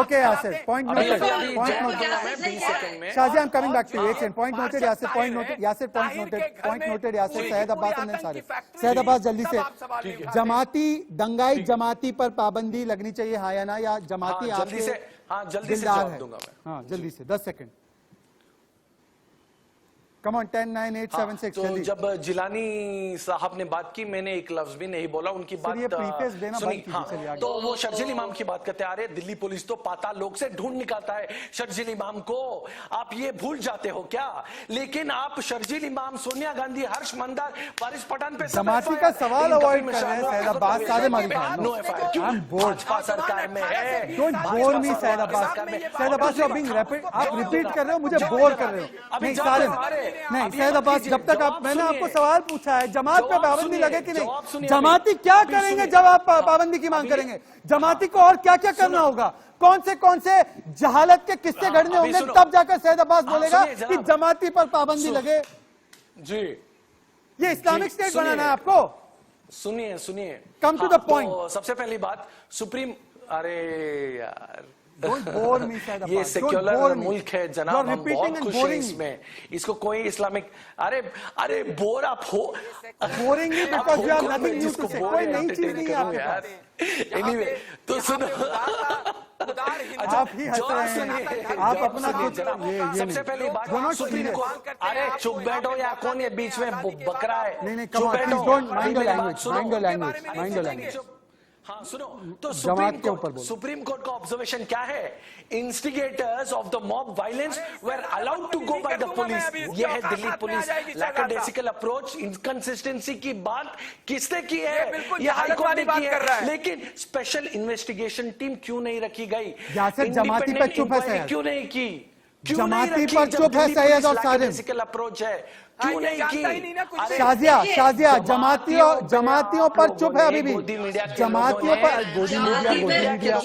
Okay Yasir, point noted, point noted. Shazi I am coming back to you. एक second, point noted Yasir, point noted Yasir, point noted, point noted Yasir. Syed Abbas and Sarim. Syed Abbas जल्दी से, जमाती दंगाई जमाती पर पाबंदी लगनी चाहिए हाँ या ना? या जमाती जल्दी से, हाँ जल्दी से दिलदार जवाब है? दूंगा मैं। हाँ जल्दी से, 10 सेकंड। कम ऑन 10 9 8 7 6 तो जल्दी। जब जिलानी साहब ने बात की मैंने एक लफ्ज भी नहीं बोला उनकी बात ये प्रीफेस देना सुनी। बंद कीजिए, हाँ, चलिए आगे। तो वो शर्जील इमाम की बात करते आ रहे, दिल्ली पुलिस तो पाताल लोक से ढूंढ निकालता है शर्जील इमाम को। आप ये भूल जाते हो क्या? लेकिन आप शर्जील इमाम, सोनिया गांधी, हर्ष मंदार, वारिस पठान पे जमाती का सवाल अवॉइड कर रहे हैं सैयद अब्बास। सारिम अली खान, नो एफआईआर क्यों? भाजपा सरकार में है। Don't bore me Syed Abbas. Syed Abbas you are being rapid, आप रिपीट कर रहे हो, मुझे बोर कर रहे हो। नहीं सारिम, नहीं सैयद अब्बास, जब तक आप, मैंने आपको सवाल पूछा है जमात पे पाबंदी लगे कि नहीं? जमाती क्या करेंगे जब आप पाबंदी की मांग करेंगे? जमाती को और क्या क्या करना होगा? कौन से जहालत के किस्से गढ़ने होंगे, तब जाकर सैयद अब्बास बोलेगा कि जमाती पर पाबंदी लगे? जी, ये इस्लामिक स्टेट बनाना है आपको? सुनिए कम टू द पॉइंट। सबसे पहली बात, सुप्रीम, अरे यार Don't bore me, Said ये Abbas. Don't bore secular me. मुल्क है You जनाब, are हम repeating बहुत and खुश हैं boring me. इसमें। इसको कोई इस्लामिक, अरे बोर आप हो, Boring me because you have nothing new to say. कोई नई चीज नहीं है आपके यार। पास। एनीवे, तो सुनो, आप ही हंस रहे हैं, आप अपना खुद सबसे पहली बात, You're not supreme serious. Court, अरे चुप बैठो या कौन ये बीच में बकरा है? नहीं चुप come on, बैठो। please don't mind your मेरी बात language, सुनो। mind your language, mind your language. हाँ सुनो, तो जमात के ऊपर बोलो। सुप्रीम कोर्ट का ऑब्जर्वेशन क्या है? Instigators of the mob violence were allowed to go by the police. ये है Delhi police lackadaisical approach, inconsistency की बात किसने की है? ये हाई कोर्ट ने की है। लेकिन स्पेशल इन्वेस्टिगेशन टीम क्यों नहीं रखी गई? यासिर जमाती पर चुप है सैयद। क्यों नहीं की? जमाती पर चुप है सैयद और सारिम। अप्रोच है, क्यों नहीं की? शाजिया जमातियों पर चुप है अभी भी। जमातियों पर गोदी मीडिया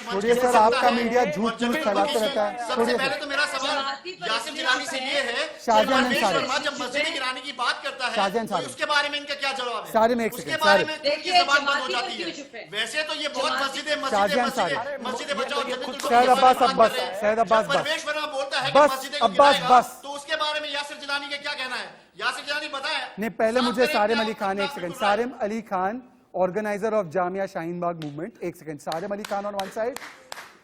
छोड़िए सर, आपका मीडिया झूठ न्यूज फैलाते रहता है। छोड़िए पहले तो मेरा सवाल यासिर जिलानी से ये है, शाहजहान अंसारी, जब मस्जिद गिराने की बात करता है शाहजहान तो अंसारी, उसके बारे में इनका क्या जवाब है? सारिम एक उसके सेकंड, बारे सारिम में उनकी जबान बंद हो जाती है। वैसे तो ये बहुत मस्जिदें बचाओ सैयद अब्बास अब्बास, सैयद अब्बास बस परवेश वर्मा बोलता है कि बस, मस्जिदें को अब्बास गिराएगा, बस। तो उसके बारे में यासिर जिलानी का क्या कहना है? यासिर जिलानी बताएं। नहीं पहले साफ मुझे करें सारिम क्या अली खान, एक second, Sarim Ali Khan organiser of Jamia Shaheen Bagh movement, एक second, Sarim Ali Khan on one side.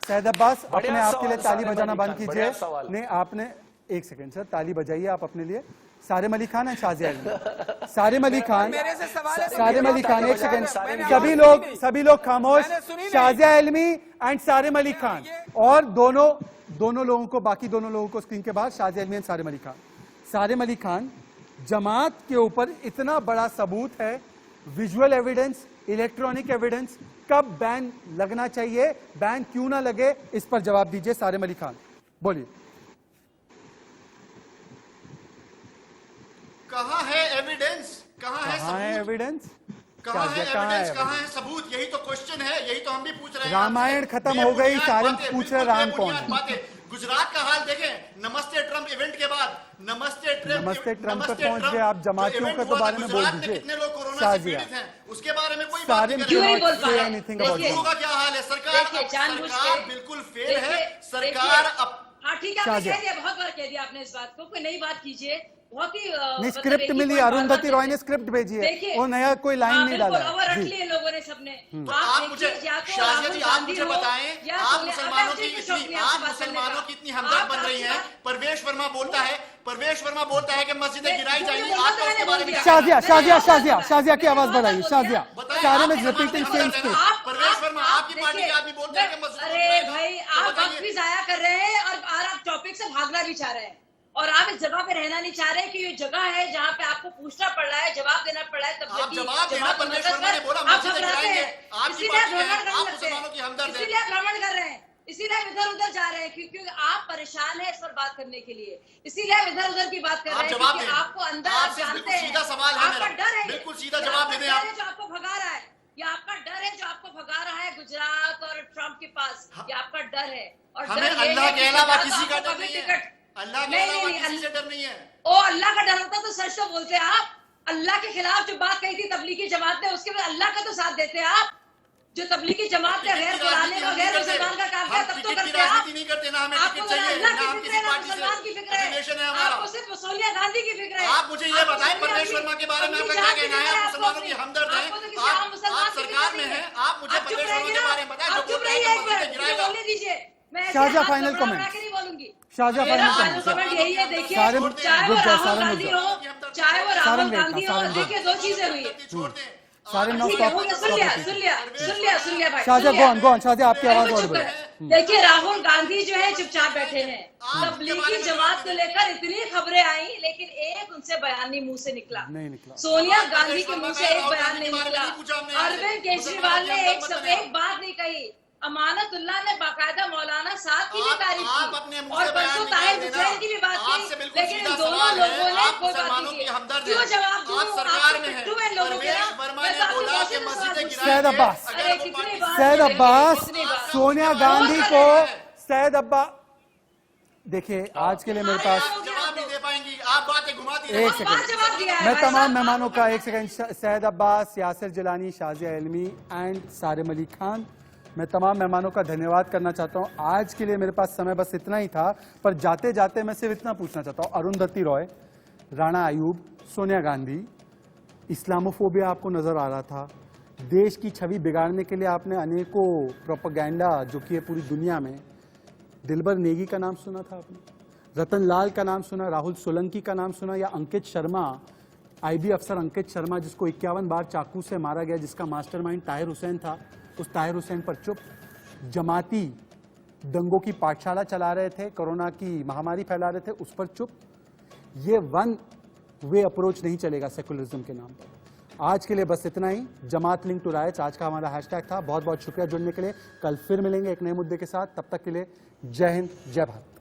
Syed Abbas अपने आप के लिए ताली बजाना बंद कीजिए। नहीं आपने, एक सेकंड सर, ताली बजाइए आप अपने लिए। सारिम अली खान एंड शाजिया अली, सारिम अली खान, सारिम अली खान, एक सेकंड, सभी लोग खामोश। शाजिया इल्मी एंड सारिम अली खान, और दोनों लोगों को, बाकी दोनों लोगों को स्क्रीन के बाहर, शाजिया इल्मी एंड सारिम अली खान। सारिम अली खान, जमात के ऊपर इतना बड़ा सबूत है, विजुअल एविडेंस, इलेक्ट्रॉनिक एविडेंस, कब बैन लगना चाहिए, बैन क्यों ना लगे, इस पर जवाब दीजिए सारिम अली खान, बोलिए। कहाँ है एविडेंस? कहाँ है एविडेंस? कहाँ है एविडेंस? कहाँ है सबूत? यही तो क्वेश्चन है, यही तो हम भी पूछ रहे हैं। रामायण खत्म हो गई, सारिम पूछ रहे राम कौन है। गुजरात का हाल देखें, नमस्ते ट्रम्प इवेंट के बाद, नमस्ते ट्रम्प पे पहुंच गए आप। जमातियों के तो बारे में बोल दीजिए। कितने लोग कोरोना से पीड़ित हैं, उसके बारे में कोई बात सारिम नहीं क्यों कर नहीं रहे। बोल पा रहे? का क्या हाल है? सरकार बिल्कुल फेल है। सरकार हाँ ठीक है, आपने कह दिया, बहुत बार कह दिया आपने इस बात को, कोई नई बात कीजिए। बहुत ही नहीं, स्क्रिप्ट मिली, अरुंधति रॉय ने स्क्रिप्ट भेजी है, वो नया कोई लाइन नहीं डाला है। और रख जी। लिए लोगों ने सबने। आप मुझे शाजिया जी, आप मुझे बताएं, आप मुसलमानों की इतनी हमदर्द बन रही हैं। परवेश वर्मा बोलता है कि मस्जिदें गिराई जाएंगी, आपका उसके बारे में शाजिया की आवाज बढ़ाइए। शाजिया सारे में रिपीटिंग सेम स्क्रिप्ट। परवेश वर्मा आपकी पार्टी के आदमी बोलते हैं कि मस्जिद, अरे भाई आप वक्त भी जाया कर रहे हैं और आप टॉपिक से भागना भी चाह रहे हैं और आप इस जगह पे रहना नहीं चाह रहे कि ये जगह है जहाँ पे आपको पूछना पड़ रहा है, जवाब देना पड़ रहा है। तब आप जवाब देना, परवेश वर्मा ने बोला मस्जिदें गिराएंगे, आपकी पार्टी है, आप मुसलमानों की हमदर्द है, इसीलिए आप भ्रमण कर रहे हैं, इसीलिए आप इधर उधर जा रहे हैं क्योंकि आप परेशान है इस पर बात करने के लिए, इसीलिए आप इधर उधर की बात कर रहे हैं क्योंकि आपको अंदर आप जानते हैं, सीधा सवाल है, आपका डर है, बिल्कुल सीधा जवाब दे दें आप। जो आपको भगा रहा है, ये आपका डर है जो आपको भगा रहा है गुजरात और ट्रम्प के पास, ये आपका डर है। और हमें अल्लाह के अलावा किसी का डर नहीं है, अल्लाह के अलावा नहीं, किसी से डर नहीं है। ओ अल्लाह का डर होता तो सच तो बोलते आप। अल्लाह के खिलाफ जो बात कही थी तबलीगी जमात ने, उसके बाद अल्लाह का तो साथ देते आप। जो तबलीगी जमात ने गैर कुरानी और गैर मुसलमान का काम किया तब तो करते आप। नहीं करते ना, हमें आपको टिकट चाहिए, अल्लाह ना हम की किसी फिक्र है, ना पार्टी से मुसलमान की फिक्र रिलेशन है है, हमारा। आपको सिर्फ सोनिया गांधी की फिक्र है। आप मुझे ये बताएं परवेश वर्मा के बारे में आपका क्या कहना है? आप मुसलमानों की हमदर्द हैं, आप सरकार में हैं, आप मुझे परवेश वर्मा के बारे में बताएं जो बोल रहे हैं कि मस्जिदें गिराएगा। बोलने दीजिए, मैं शाहजहां फाइनल कमेंट। नहीं बोलूंगी। शाहजहां मेरा फाइनल फाइनल कमेंट यही है, देखिए सारे चाहे वो रुक जाओ, राहुल सारे रुक गांधी जाओ। हो, चाहे वो राहुल गांधी हो, देखिए दो चीजें हुई है। छोड़ दें, सारे नौ ठीक है, हो गया, सुन लिया भाई। शाहजहां गो ऑन शाहजहां आपकी आवाज और बढ़े। देखिए राहुल गांधी जो है चुपचाप बैठे हैं। तबलीगी जमात को लेकर इतनी खबरें आई लेकिन एक उनसे बयान नहीं मुंह से निकला। नहीं निकला। सोनिया गांधी के मुंह से एक बयान नहीं निकला। अरविंद केजरीवाल ने एक बात नहीं कही। अमानतुल्लाह ने बाकायदा मौलाना साहब की भी तारीफ की और परसों ताहिर हुसैन की भी बात की, लेकिन इन दोनों लोगों ने कोई बात नहीं की। क्यों जवाब दूं? सरकार में है। पिट्ठू हैं लोगों के ना। मैं तो आपकी कोशिश में सवाल पूछ रही हूं। सैयद अब्बास, अरे कितनी बार सैयद अब्बास, कितनी बार। सोनिया गांधी को सैयद अब्बास, देखिए आज के लिए मेरे पास जवाब नहीं दे पाएंगी, आप बातें घुमाती एक हैं। सेकंड, जवाब दिया है मैं भाई तमाम साहब। मेहमानों का एक सेकंड, सैयद अब्बास, यासिर जिलानी, शाजिया इल्मी एंड सारिम अली खान, मैं तमाम मेहमानों का धन्यवाद करना चाहता हूं। आज के लिए मेरे पास समय बस इतना ही था, पर जाते जाते मैं सिर्फ इतना पूछना चाहता हूं, अरुंधति रॉय, राणा आयूब, सोनिया गांधी, इस्लामोफोबिया आपको नजर आ रहा था, देश की छवि बिगाड़ने के लिए आपने अनेकों प्रोपेगेंडा जो किए पूरी दुनिया में। दिलबर नेगी का नाम सुना था आपने, रतन लाल का नाम सुना, राहुल सोलंकी का नाम सुना, या अंकित शर्मा, आईबी अफसर अंकित शर्मा जिसको 51 बार चाकू से मारा गया, जिसका मास्टरमाइंड ताहिर हुसैन था, उस ताहिर हुसैन पर चुप। जमाती दंगों की पाठशाला चला रहे थे, कोरोना की महामारी फैला रहे थे, उस पर चुप। ये वन वे अप्रोच नहीं चलेगा सेकुलरिज्म के नाम पर। आज के लिए बस इतना ही। जमात लिंक टू राइट्स आज का हमारा हैशटैग था। बहुत बहुत शुक्रिया जुड़ने के लिए। कल फिर मिलेंगे एक नए मुद्दे के साथ, तब तक के लिए जय हिंद, जय भारत।